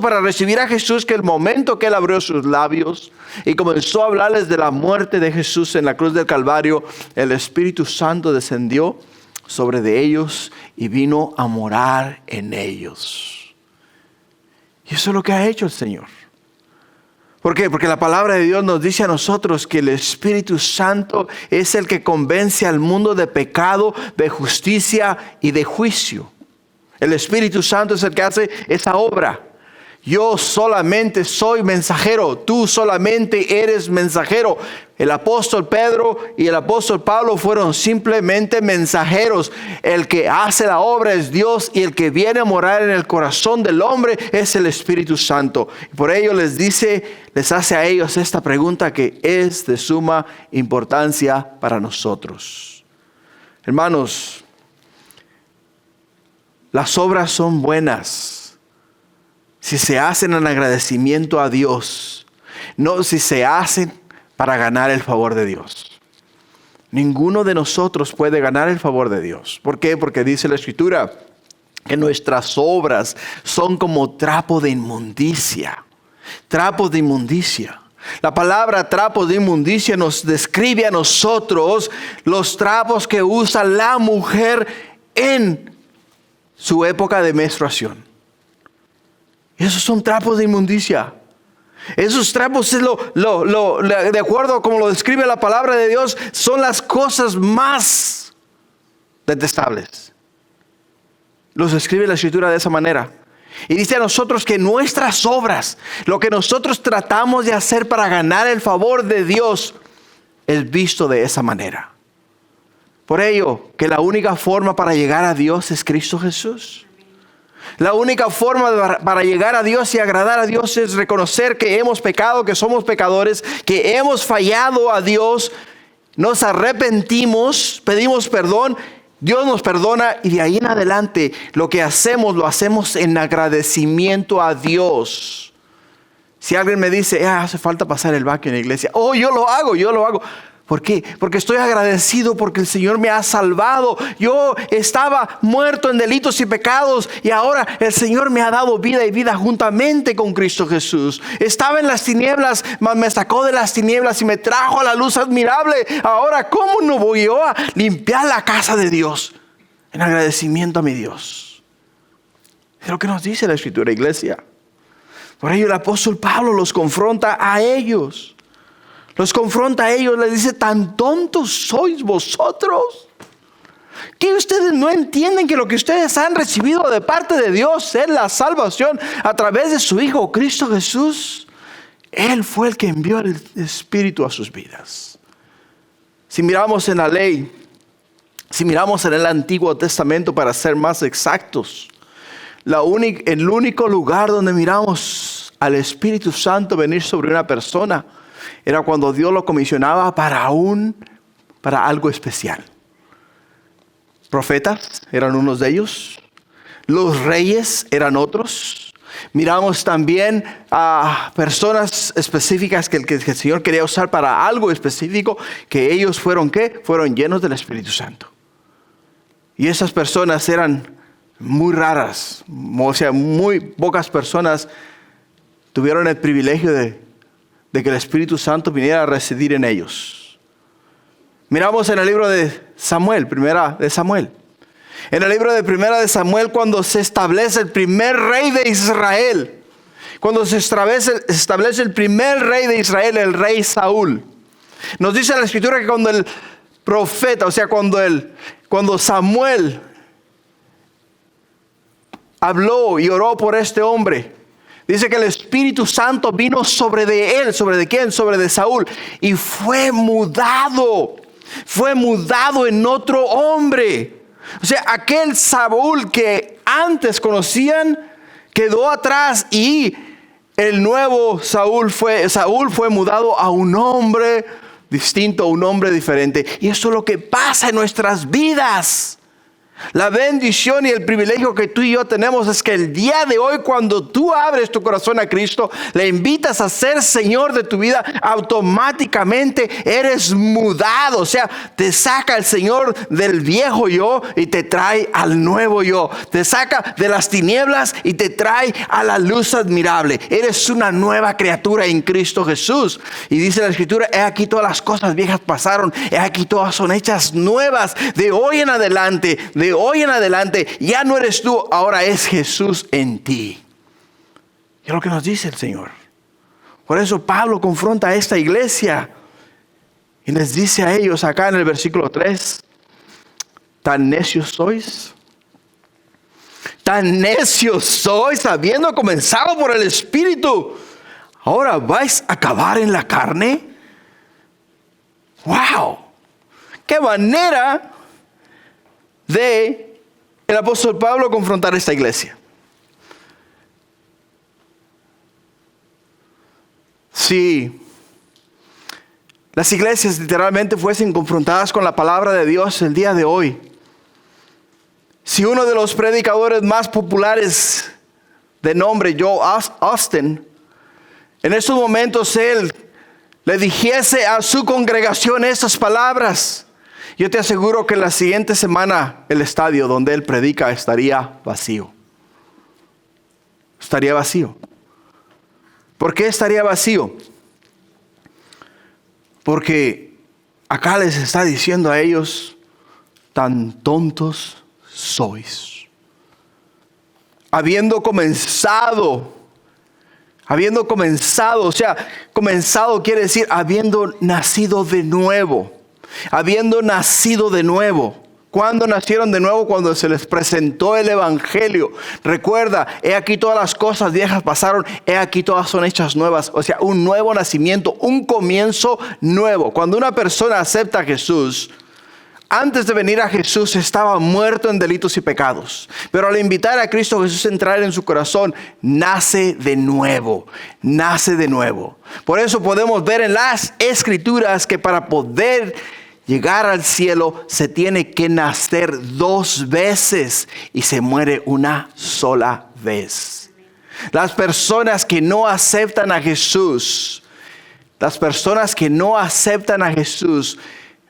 para recibir a Jesús, que el momento que él abrió sus labios y comenzó a hablarles de la muerte de Jesús en la cruz del Calvario, el Espíritu Santo descendió sobre de ellos y vino a morar en ellos. Y eso es lo que ha hecho el Señor. ¿Por qué? Porque la palabra de Dios nos dice a nosotros que el Espíritu Santo es el que convence al mundo de pecado, de justicia y de juicio. El Espíritu Santo es el que hace esa obra. Yo solamente soy mensajero, tú solamente eres mensajero. El apóstol Pedro y el apóstol Pablo fueron simplemente mensajeros. El que hace la obra es Dios, y el que viene a morar en el corazón del hombre es el Espíritu Santo. Y por ello les hace a ellos esta pregunta que es de suma importancia para nosotros. Hermanos, las obras son buenas si se hacen en agradecimiento a Dios, no si se hacen para ganar el favor de Dios. Ninguno de nosotros puede ganar el favor de Dios. ¿Por qué? Porque dice la Escritura que nuestras obras son como trapo de inmundicia. Trapos de inmundicia. La palabra trapo de inmundicia nos describe a nosotros los trapos que usa la mujer en su época de menstruación. Esos son trapos de inmundicia. Esos trapos, de acuerdo a como lo describe la palabra de Dios, son las cosas más detestables. Los describe la Escritura de esa manera. Y dice a nosotros que nuestras obras, lo que nosotros tratamos de hacer para ganar el favor de Dios, es visto de esa manera. Por ello, que la única forma para llegar a Dios es Cristo Jesús. La única forma para llegar a Dios y agradar a Dios es reconocer que hemos pecado, que somos pecadores, que hemos fallado a Dios, nos arrepentimos, pedimos perdón, Dios nos perdona, y de ahí en adelante lo que hacemos, lo hacemos en agradecimiento a Dios. Si alguien me dice, hace falta pasar el baño en la iglesia, yo lo hago. ¿Por qué? Porque estoy agradecido porque el Señor me ha salvado. Yo estaba muerto en delitos y pecados, y ahora el Señor me ha dado vida y vida juntamente con Cristo Jesús. Estaba en las tinieblas, mas me sacó de las tinieblas y me trajo a la luz admirable. Ahora, ¿cómo no voy yo a limpiar la casa de Dios en agradecimiento a mi Dios? Es lo que nos dice la Escritura, iglesia. Por ello el apóstol Pablo los confronta a ellos. Les dice: ¿tan tontos sois vosotros? ¿Que ustedes no entienden que lo que ustedes han recibido de parte de Dios es la salvación a través de su Hijo Cristo Jesús? Él fue el que envió el Espíritu a sus vidas. Si miramos en la ley, si miramos en el Antiguo Testamento, para ser más exactos, el único lugar donde miramos al Espíritu Santo venir sobre una persona era cuando Dios lo comisionaba para algo especial. Profetas eran unos de ellos. Los reyes eran otros. Miramos también a personas específicas que el Señor quería usar para algo específico, que ellos fueron ¿qué? Fueron llenos del Espíritu Santo. Y esas personas eran muy raras. O sea, muy pocas personas tuvieron el privilegio de que el Espíritu Santo viniera a residir en ellos. Miramos en el libro de Samuel, primera de Samuel. En el libro de primera de Samuel, cuando se establece el primer rey de Israel. Cuando se establece el primer rey de Israel, el rey Saúl. Nos dice la Escritura que cuando el profeta, o sea, cuando el cuando Samuel habló y oró por este hombre, dice que el Espíritu Santo vino sobre de él. ¿Sobre de quién? Sobre de Saúl. Y fue mudado. Fue mudado en otro hombre. O sea, aquel Saúl que antes conocían quedó atrás, y el nuevo Saúl fue mudado a un hombre distinto, a un hombre diferente. Y eso es lo que pasa en nuestras vidas. La bendición y el privilegio que tú y yo tenemos es que el día de hoy, cuando tú abres tu corazón a Cristo, le invitas a ser Señor de tu vida, automáticamente eres mudado. O sea, te saca el Señor del viejo yo y te trae al nuevo yo. Te saca de las tinieblas y te trae a la luz admirable. Eres una nueva criatura en Cristo Jesús. Y dice la Escritura: he aquí todas las cosas viejas pasaron, he aquí todas son hechas nuevas. De hoy en adelante, ya no eres tú, ahora es Jesús en ti. Y es lo que nos dice el Señor. Por eso Pablo confronta a esta iglesia y les dice a ellos acá en el versículo 3: ¿tan necios sois? ¿Tan necios sois, habiendo comenzado por el Espíritu, ahora vais a acabar en la carne? ¡Wow! ¡Qué manera de el apóstol Pablo confrontar a esta iglesia! Si las iglesias literalmente fuesen confrontadas con la palabra de Dios el día de hoy, si uno de los predicadores más populares de nombre Joel Osteen, en estos momentos él le dijese a su congregación estas palabras, yo te aseguro que la siguiente semana el estadio donde él predica estaría vacío. Estaría vacío. ¿Por qué estaría vacío? Porque acá les está diciendo a ellos: tan tontos sois. Habiendo comenzado, o sea, comenzado quiere decir habiendo nacido de nuevo. Habiendo nacido de nuevo. ¿Cuándo nacieron de nuevo? Cuando se les presentó el Evangelio. Recuerda: he aquí todas las cosas viejas pasaron, he aquí todas son hechas nuevas. O sea, un nuevo nacimiento, un comienzo nuevo. Cuando una persona acepta a Jesús, antes de venir a Jesús estaba muerto en delitos y pecados. Pero al invitar a Cristo Jesús a entrar en su corazón, nace de nuevo. Nace de nuevo. Por eso podemos ver en las Escrituras que para poder llegar al cielo se tiene que nacer 2 veces y se muere una sola vez. Las personas que no aceptan a Jesús,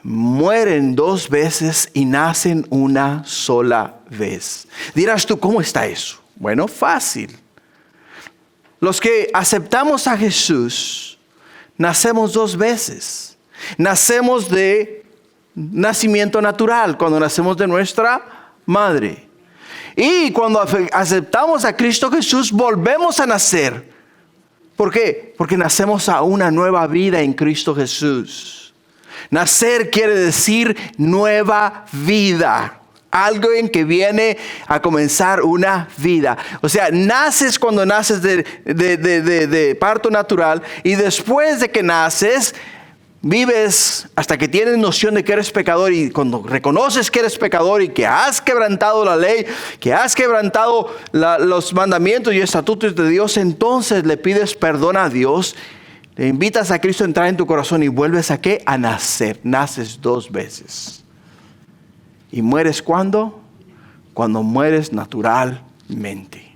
mueren 2 veces y nacen una sola vez. Dirás tú: ¿cómo está eso? Bueno, fácil. Los que aceptamos a Jesús, nacemos 2 veces. Nacemos de nacimiento natural, cuando nacemos de nuestra madre. Y cuando aceptamos a Cristo Jesús, volvemos a nacer. ¿Por qué? Porque nacemos a una nueva vida en Cristo Jesús. Nacer quiere decir nueva vida. Alguien que viene a comenzar una vida. O sea, naces cuando naces de parto natural, y después de que naces, vives hasta que tienes noción de que eres pecador, y cuando reconoces que eres pecador y que has quebrantado la ley, que has quebrantado los mandamientos y estatutos de Dios, entonces le pides perdón a Dios, le invitas a Cristo a entrar en tu corazón y vuelves a ¿qué? A nacer. Naces 2 veces. ¿Y mueres cuándo? Cuando mueres naturalmente.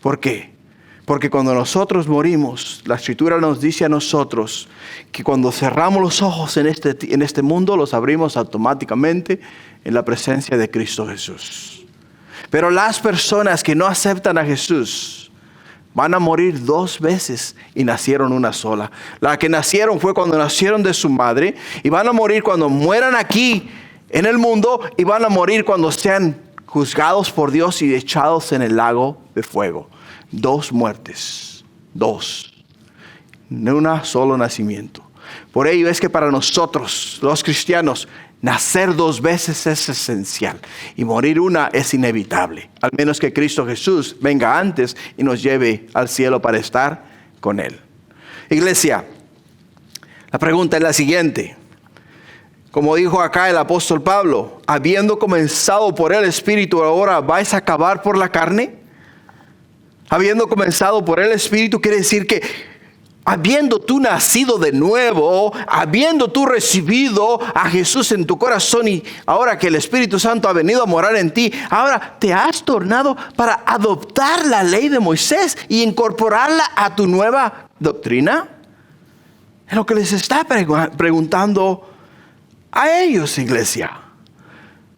¿Por qué? Porque cuando nosotros morimos, la Escritura nos dice a nosotros que cuando cerramos los ojos en este mundo, los abrimos automáticamente en la presencia de Cristo Jesús. Pero las personas que no aceptan a Jesús van a morir 2 veces y nacieron una sola. La que nacieron fue cuando nacieron de su madre, y van a morir cuando mueran aquí en el mundo, y van a morir cuando sean juzgados por Dios y echados en el lago de fuego. 2 muertes, 2. No un solo nacimiento. Por ello es que para nosotros, los cristianos, nacer 2 veces es esencial y morir una es inevitable, al menos que Cristo Jesús venga antes y nos lleve al cielo para estar con Él. Iglesia, la pregunta es la siguiente. Como dijo acá el apóstol Pablo, habiendo comenzado por el Espíritu, ahora vais a acabar por la carne. Habiendo comenzado por el Espíritu quiere decir que habiendo tú nacido de nuevo, habiendo tú recibido a Jesús en tu corazón y ahora que el Espíritu Santo ha venido a morar en ti, ahora te has tornado para adoptar la ley de Moisés y incorporarla a tu nueva doctrina. Es lo que les está preguntando a ellos, iglesia.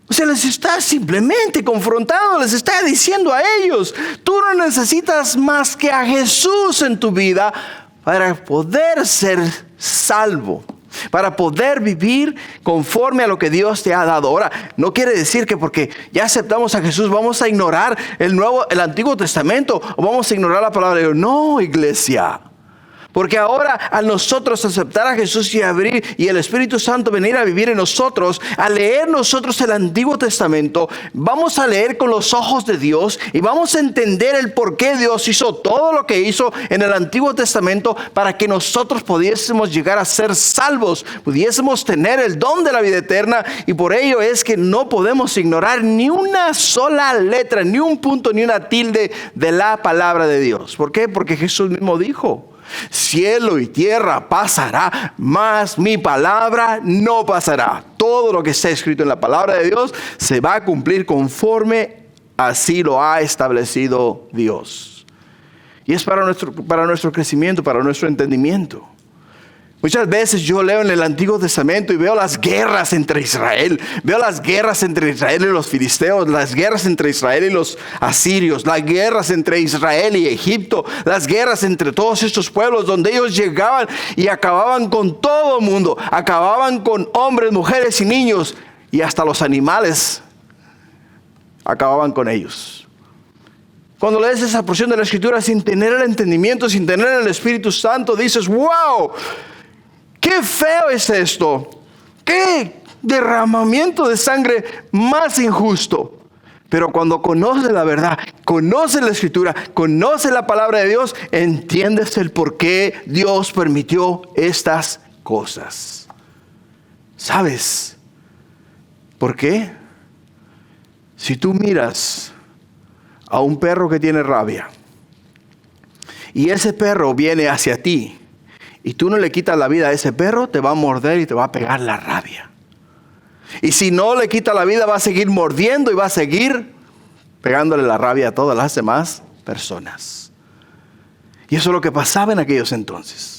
O sea, les está simplemente confrontando, les está diciendo a ellos, tú no necesitas más que a Jesús en tu vida para poder ser salvo, para poder vivir conforme a lo que Dios te ha dado. Ahora, no quiere decir que porque ya aceptamos a Jesús vamos a ignorar el Antiguo Testamento o vamos a ignorar la palabra de Dios. No, iglesia. Porque ahora al nosotros aceptar a Jesús y abrir y el Espíritu Santo venir a vivir en nosotros, al leer nosotros el Antiguo Testamento, vamos a leer con los ojos de Dios y vamos a entender el por qué Dios hizo todo lo que hizo en el Antiguo Testamento para que nosotros pudiésemos llegar a ser salvos, pudiésemos tener el don de la vida eterna, y por ello es que no podemos ignorar ni una sola letra, ni un punto, ni una tilde de la palabra de Dios. ¿Por qué? Porque Jesús mismo dijo: cielo y tierra pasará, mas mi palabra no pasará. Todo lo que está escrito en la palabra de Dios se va a cumplir conforme así lo ha establecido Dios. Y es para nuestro crecimiento, para nuestro entendimiento. Muchas veces yo leo en el Antiguo Testamento y veo las guerras entre Israel. Veo las guerras entre Israel y los filisteos, las guerras entre Israel y los asirios, las guerras entre Israel y Egipto, las guerras entre todos estos pueblos donde ellos llegaban y acababan con todo el mundo. Acababan con hombres, mujeres y niños, y hasta los animales acababan con ellos. Cuando lees esa porción de la Escritura sin tener el entendimiento, sin tener el Espíritu Santo, dices: wow, qué feo es esto, qué derramamiento de sangre más injusto. Pero cuando conoces la verdad, conoces la Escritura, conoces la palabra de Dios, entiendes el por qué Dios permitió estas cosas. ¿Sabes por qué? Si tú miras a un perro que tiene rabia y ese perro viene hacia ti, y tú no le quitas la vida a ese perro, te va a morder y te va a pegar la rabia. Y si no le quitas la vida, va a seguir mordiendo y va a seguir pegándole la rabia a todas las demás personas. Y eso es lo que pasaba en aquellos entonces.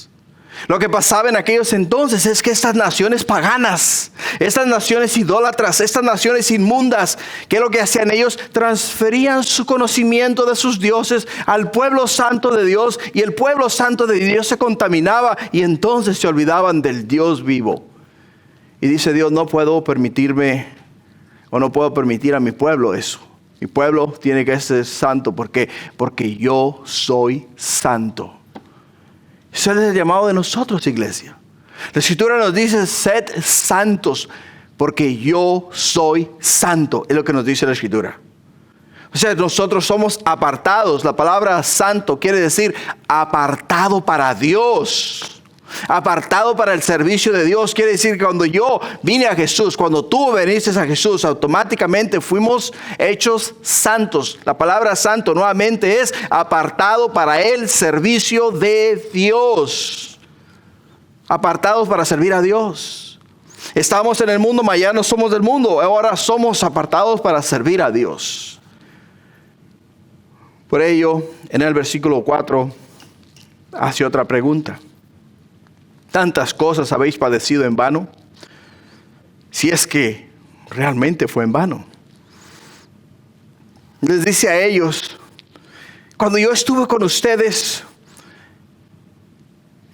Lo que pasaba en aquellos entonces es que estas naciones paganas, estas naciones idólatras, estas naciones inmundas, ¿qué es lo que hacían ellos? Transferían su conocimiento de sus dioses al pueblo santo de Dios, y el pueblo santo de Dios se contaminaba y entonces se olvidaban del Dios vivo. Y dice Dios: no puedo permitirme o no puedo permitir a mi pueblo eso. Mi pueblo tiene que ser santo. ¿Por qué? Porque yo soy santo. Ese es el llamado de nosotros, iglesia. La Escritura nos dice: sed santos, porque yo soy santo. Es lo que nos dice la Escritura. O sea, nosotros somos apartados. La palabra santo quiere decir apartado para Dios. Apartado para el servicio de Dios. Quiere decir que cuando yo vine a Jesús, cuando tú viniste a Jesús, automáticamente fuimos hechos santos. La palabra santo nuevamente es apartado para el servicio de Dios. Apartados para servir a Dios. Estamos en el mundo, mañana no somos del mundo. Ahora somos apartados para servir a Dios. Por ello, en el versículo 4 hace otra pregunta. ¿Tantas cosas habéis padecido en vano? Si es que realmente fue en vano. Les dice a ellos: cuando yo estuve con ustedes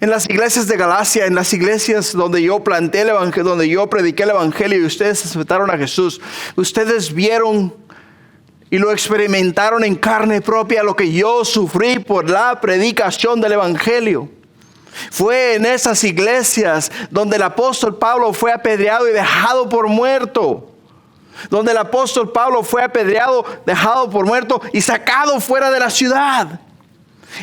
en las iglesias de Galacia, en las iglesias donde yo planté el evangelio, donde yo prediqué el evangelio y ustedes aceptaron a Jesús, ustedes vieron y lo experimentaron en carne propia lo que yo sufrí por la predicación del evangelio. Fue en esas iglesias donde el apóstol Pablo fue apedreado y dejado por muerto. Donde el apóstol Pablo fue apedreado, dejado por muerto y sacado fuera de la ciudad.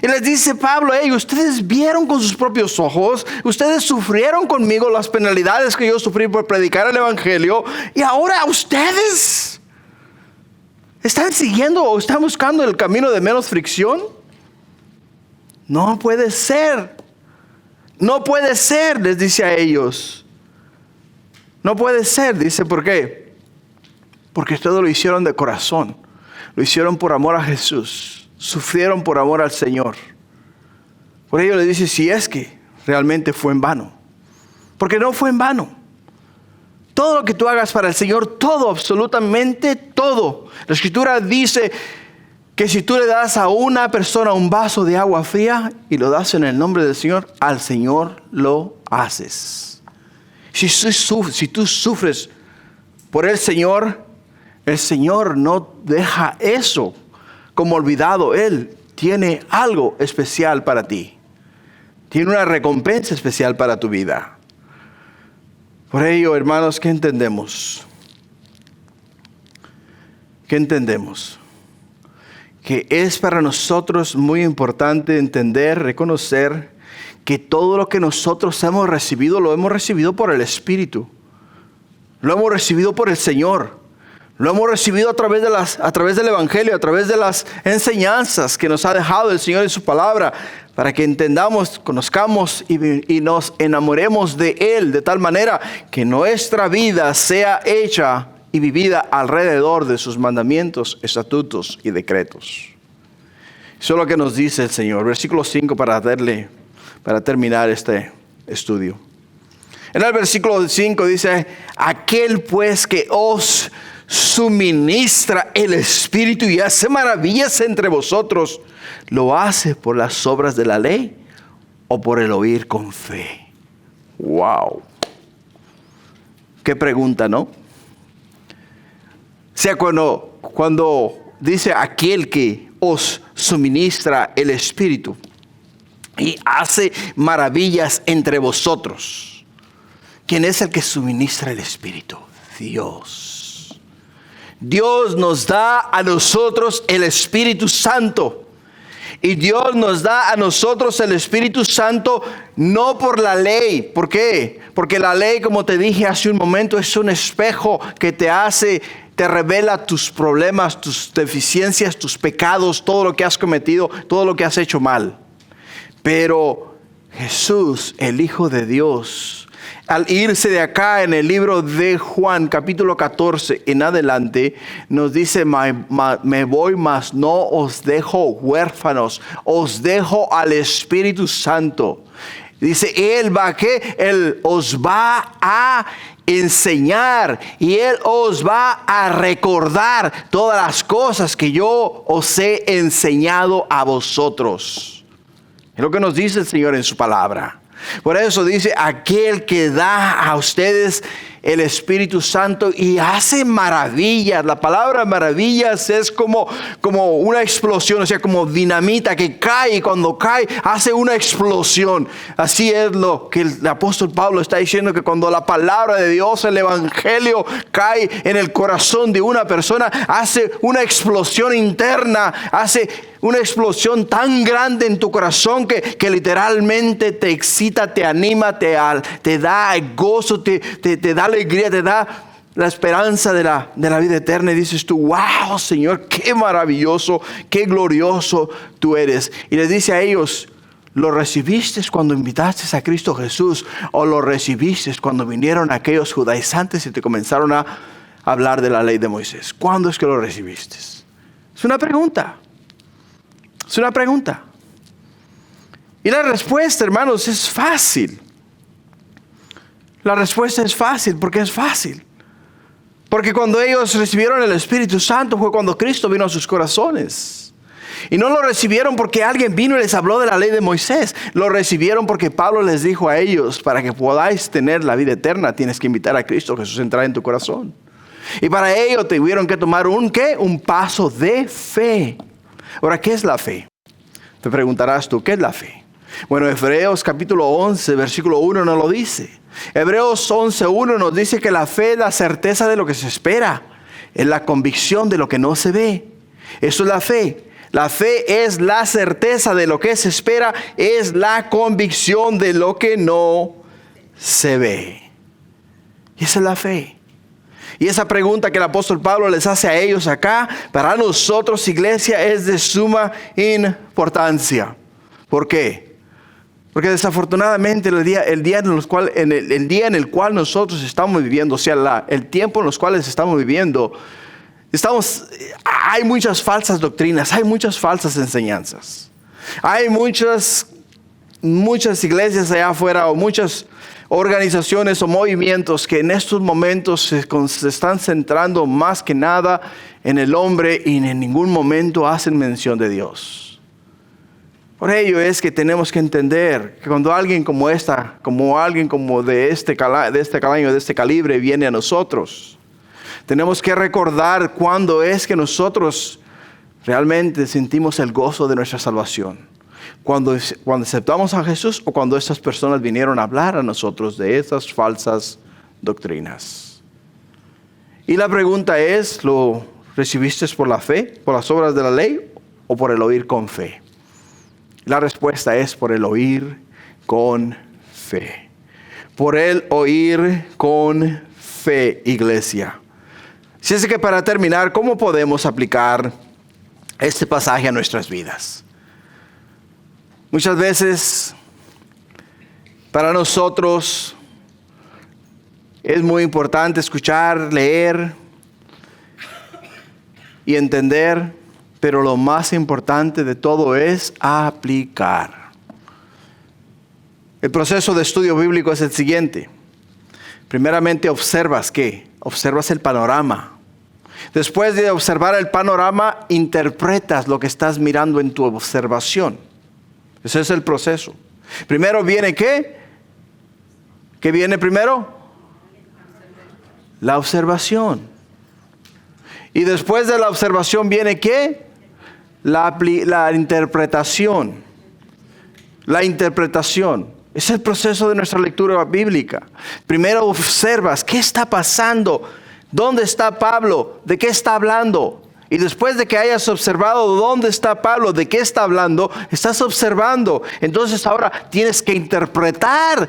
Y les dice Pablo: hey, ustedes vieron con sus propios ojos, ustedes sufrieron conmigo las penalidades que yo sufrí por predicar el evangelio, y ahora ustedes están siguiendo o están buscando el camino de menos fricción. No puede ser. No puede ser, les dice a ellos. No puede ser, dice, ¿por qué? Porque ustedes lo hicieron de corazón. Lo hicieron por amor a Jesús. Sufrieron por amor al Señor. Por ello le dice: si es que realmente fue en vano. Porque no fue en vano. Todo lo que tú hagas para el Señor, todo, absolutamente todo. La Escritura dice que si tú le das a una persona un vaso de agua fría y lo das en el nombre del Señor, al Señor lo haces. Si tú sufres por el Señor no deja eso como olvidado. Él tiene algo especial para ti. Tiene una recompensa especial para tu vida. Por ello, hermanos, ¿qué entendemos? ¿Qué entendemos? Que es para nosotros muy importante entender, reconocer que todo lo que nosotros hemos recibido, lo hemos recibido por el Espíritu. Lo hemos recibido por el Señor. Lo hemos recibido a través del Evangelio, a través de las enseñanzas que nos ha dejado el Señor en su palabra, para que entendamos, conozcamos y nos enamoremos de Él, de tal manera que nuestra vida sea hecha y vivida alrededor de sus mandamientos, estatutos y decretos. Eso es lo que nos dice el Señor. Versículo 5 para terminar este estudio. En el versículo 5 dice: aquel pues que os suministra el Espíritu y hace maravillas entre vosotros, ¿lo hace por las obras de la ley o por el oír con fe? ¡Wow! Qué pregunta, ¿no? O sea, cuando dice aquel que os suministra el Espíritu y hace maravillas entre vosotros, ¿quién es el que suministra el Espíritu? Dios. Dios nos da a nosotros el Espíritu Santo. Y Dios nos da a nosotros el Espíritu Santo no por la ley. ¿Por qué? Porque la ley, como te dije hace un momento, es un espejo que te revela tus problemas, tus deficiencias, tus pecados, todo lo que has cometido, todo lo que has hecho mal. Pero Jesús, el Hijo de Dios, al irse de acá en el libro de Juan, capítulo 14 en adelante, nos dice: me voy, mas no os dejo huérfanos, os dejo al Espíritu Santo. Dice, Él va Él os va a enseñar y Él os va a recordar todas las cosas que yo os he enseñado a vosotros. Es lo que nos dice el Señor en su palabra. Por eso dice: aquel que da a ustedes el Espíritu Santo y hace maravillas. La palabra maravillas es como una explosión, o sea, como dinamita que cae, y cuando cae hace una explosión. Así es lo que el apóstol Pablo está diciendo, que cuando la palabra de Dios, el Evangelio, cae en el corazón de una persona, hace una explosión interna, hace una explosión tan grande en tu corazón que literalmente te excita, te anima, te da gozo, te da alegría, te da la esperanza de la vida eterna. Y dices tú: wow, Señor, qué maravilloso, qué glorioso tú eres. Y les dice a ellos: ¿lo recibiste cuando invitaste a Cristo Jesús? ¿O lo recibiste cuando vinieron aquellos judaizantes y te comenzaron a hablar de la ley de Moisés? ¿Cuándo es que lo recibiste? Es una pregunta. Es una pregunta. Y la respuesta, hermanos, es fácil. La respuesta es fácil. ¿Por qué es fácil? Porque cuando ellos recibieron el Espíritu Santo fue cuando Cristo vino a sus corazones. Y no lo recibieron porque alguien vino y les habló de la ley de Moisés. Lo recibieron porque Pablo les dijo a ellos: para que podáis tener la vida eterna, tienes que invitar a Cristo Jesús a entrar en tu corazón. Y para ello tuvieron que tomar un paso de fe. Ahora, ¿qué es la fe? Te preguntarás tú, ¿qué es la fe? Bueno, Hebreos capítulo 11, versículo 1 nos lo dice. Hebreos 11:1 nos dice que la fe es la certeza de lo que se espera, es la convicción de lo que no se ve. Eso es la fe. La fe es la certeza de lo que se espera, es la convicción de lo que no se ve. Y esa es la fe. Y esa pregunta que el apóstol Pablo les hace a ellos acá, para nosotros, iglesia, es de suma importancia. ¿Por qué? Porque desafortunadamente el día en el cual nosotros estamos viviendo, o sea, el tiempo en los cuales estamos viviendo, hay muchas falsas doctrinas, hay muchas falsas enseñanzas. Hay muchas iglesias allá afuera o muchas organizaciones o movimientos que en estos momentos se están centrando más que nada en el hombre y en ningún momento hacen mención de Dios. Por ello es que tenemos que entender que cuando alguien como de este calibre viene a nosotros, tenemos que recordar cuándo es que nosotros realmente sentimos el gozo de nuestra salvación. Cuando aceptamos a Jesús o cuando estas personas vinieron a hablar a nosotros de esas falsas doctrinas. Y la pregunta es, ¿lo recibiste por la fe, por las obras de la ley o por el oír con fe? La respuesta es por el oír con fe. Por el oír con fe, iglesia. Así es que para terminar, ¿cómo podemos aplicar este pasaje a nuestras vidas? Muchas veces, para nosotros, es muy importante escuchar, leer y entender, pero lo más importante de todo es aplicar. El proceso de estudio bíblico es el siguiente. Primeramente, ¿observas qué? Observas el panorama. Después de observar el panorama, interpretas lo que estás mirando en tu observación. Ese es el proceso. Primero viene ¿qué? ¿Qué viene primero? La observación. Y después de la observación viene ¿qué? La interpretación. La interpretación. Es el proceso de nuestra lectura bíblica. Primero observas qué está pasando. ¿Dónde está Pablo? ¿De qué está hablando? Y después de que hayas observado dónde está Pablo, de qué está hablando, estás observando. Entonces ahora tienes que interpretar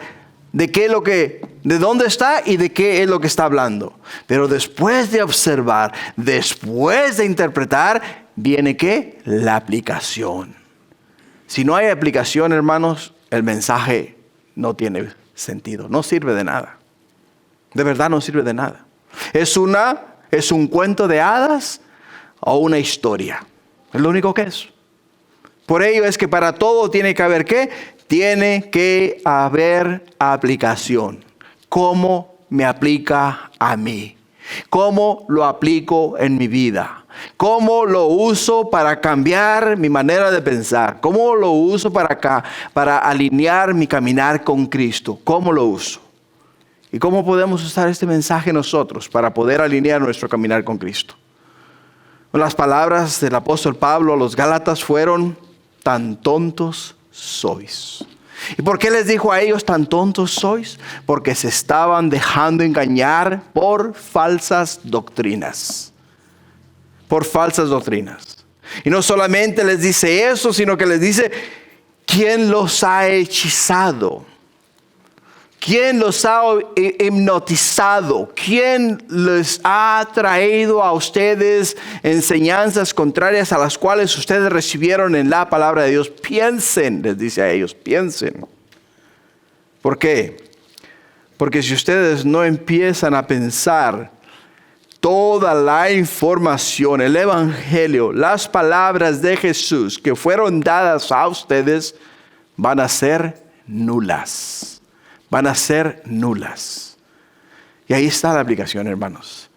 de dónde está y de qué es lo que está hablando. Pero después de observar, después de interpretar, viene ¿qué? La aplicación. Si no hay aplicación, hermanos, el mensaje no tiene sentido, no sirve de nada. De verdad no sirve de nada. Es un cuento de hadas o una historia. Es lo único que es. Por ello es que para todo tiene que haber ¿qué? Tiene que haber aplicación. ¿Cómo me aplica a mí? ¿Cómo lo aplico en mi vida? ¿Cómo lo uso para cambiar mi manera de pensar? ¿Cómo lo uso para alinear mi caminar con Cristo? ¿Cómo lo uso? ¿Y cómo podemos usar este mensaje nosotros para poder alinear nuestro caminar con Cristo? Las palabras del apóstol Pablo a los Gálatas fueron: tan tontos sois. ¿Y por qué les dijo a ellos tan tontos sois? Porque se estaban dejando engañar por falsas doctrinas. Por falsas doctrinas. Y no solamente les dice eso, sino que les dice: ¿quién los ha hechizado? ¿Quién los ha hipnotizado? ¿Quién les ha traído a ustedes enseñanzas contrarias a las cuales ustedes recibieron en la palabra de Dios? Piensen, les dice a ellos, piensen. ¿Por qué? Porque si ustedes no empiezan a pensar toda la información, el evangelio, las palabras de Jesús que fueron dadas a ustedes, van a ser nulas. Van a ser nulas. Y ahí está la aplicación, hermanos.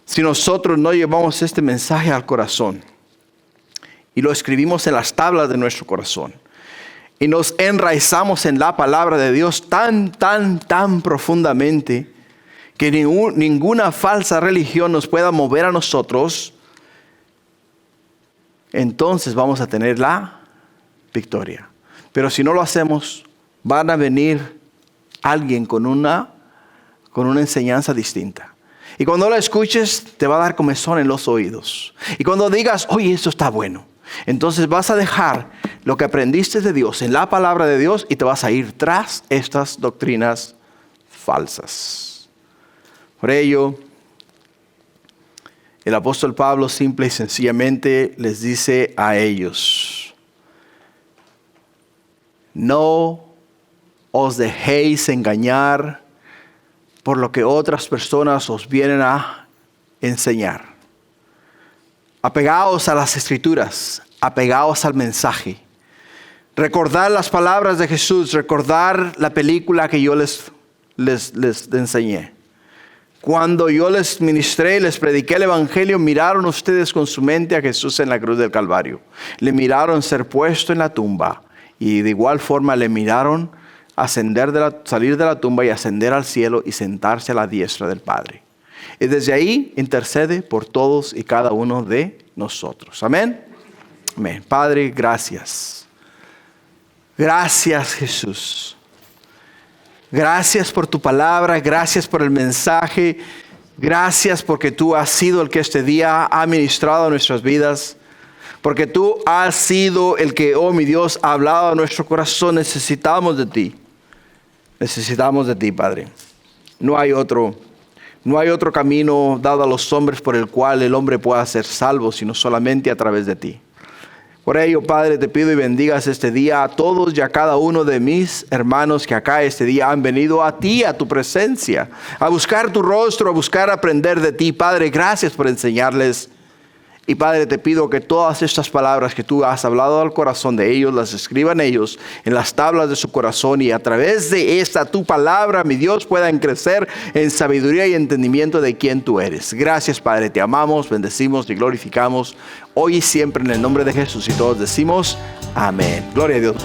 Si nosotros no llevamos este mensaje al corazón y lo escribimos en las tablas de nuestro corazón y nos enraizamos en la palabra de Dios tan profundamente que ninguna falsa religión nos pueda mover a nosotros, entonces vamos a tener la victoria. Pero si no lo hacemos, van a venir alguien con una enseñanza distinta. Y cuando la escuches, te va a dar comezón en los oídos. Y cuando digas, oye, esto está bueno, entonces vas a dejar lo que aprendiste de Dios en la palabra de Dios y te vas a ir tras estas doctrinas falsas. Por ello, el apóstol Pablo simple y sencillamente les dice a ellos: no os dejéis engañar por lo que otras personas os vienen a enseñar. Apegaos a las Escrituras, apegaos al mensaje. Recordar las palabras de Jesús, recordar la película que yo les enseñé. Cuando yo les ministré, les prediqué el Evangelio, miraron ustedes con su mente a Jesús en la cruz del Calvario. Le miraron ser puesto en la tumba y de igual forma le miraron salir de la tumba y ascender al cielo y sentarse a la diestra del Padre. Y desde ahí intercede por todos y cada uno de nosotros. Amén. Amén. Padre, gracias. Gracias, Jesús. Gracias por tu palabra, gracias por el mensaje, gracias porque tú has sido el que este día ha ministrado a nuestras vidas, porque tú has sido el que, oh mi Dios, ha hablado a nuestro corazón. Necesitamos de ti, Padre. No hay otro camino dado a los hombres por el cual el hombre pueda ser salvo, sino solamente a través de ti. Por ello, Padre, te pido y bendigas este día a todos y a cada uno de mis hermanos que acá este día han venido a ti, a tu presencia, a buscar tu rostro, a buscar aprender de ti. Padre, gracias por enseñarles. Y Padre, te pido que todas estas palabras que tú has hablado al corazón de ellos, las escriban ellos en las tablas de su corazón, y a través de esta tu palabra, mi Dios, puedan crecer en sabiduría y entendimiento de quién tú eres. Gracias, Padre, te amamos, bendecimos y glorificamos hoy y siempre en el nombre de Jesús, y todos decimos amén. Gloria a Dios.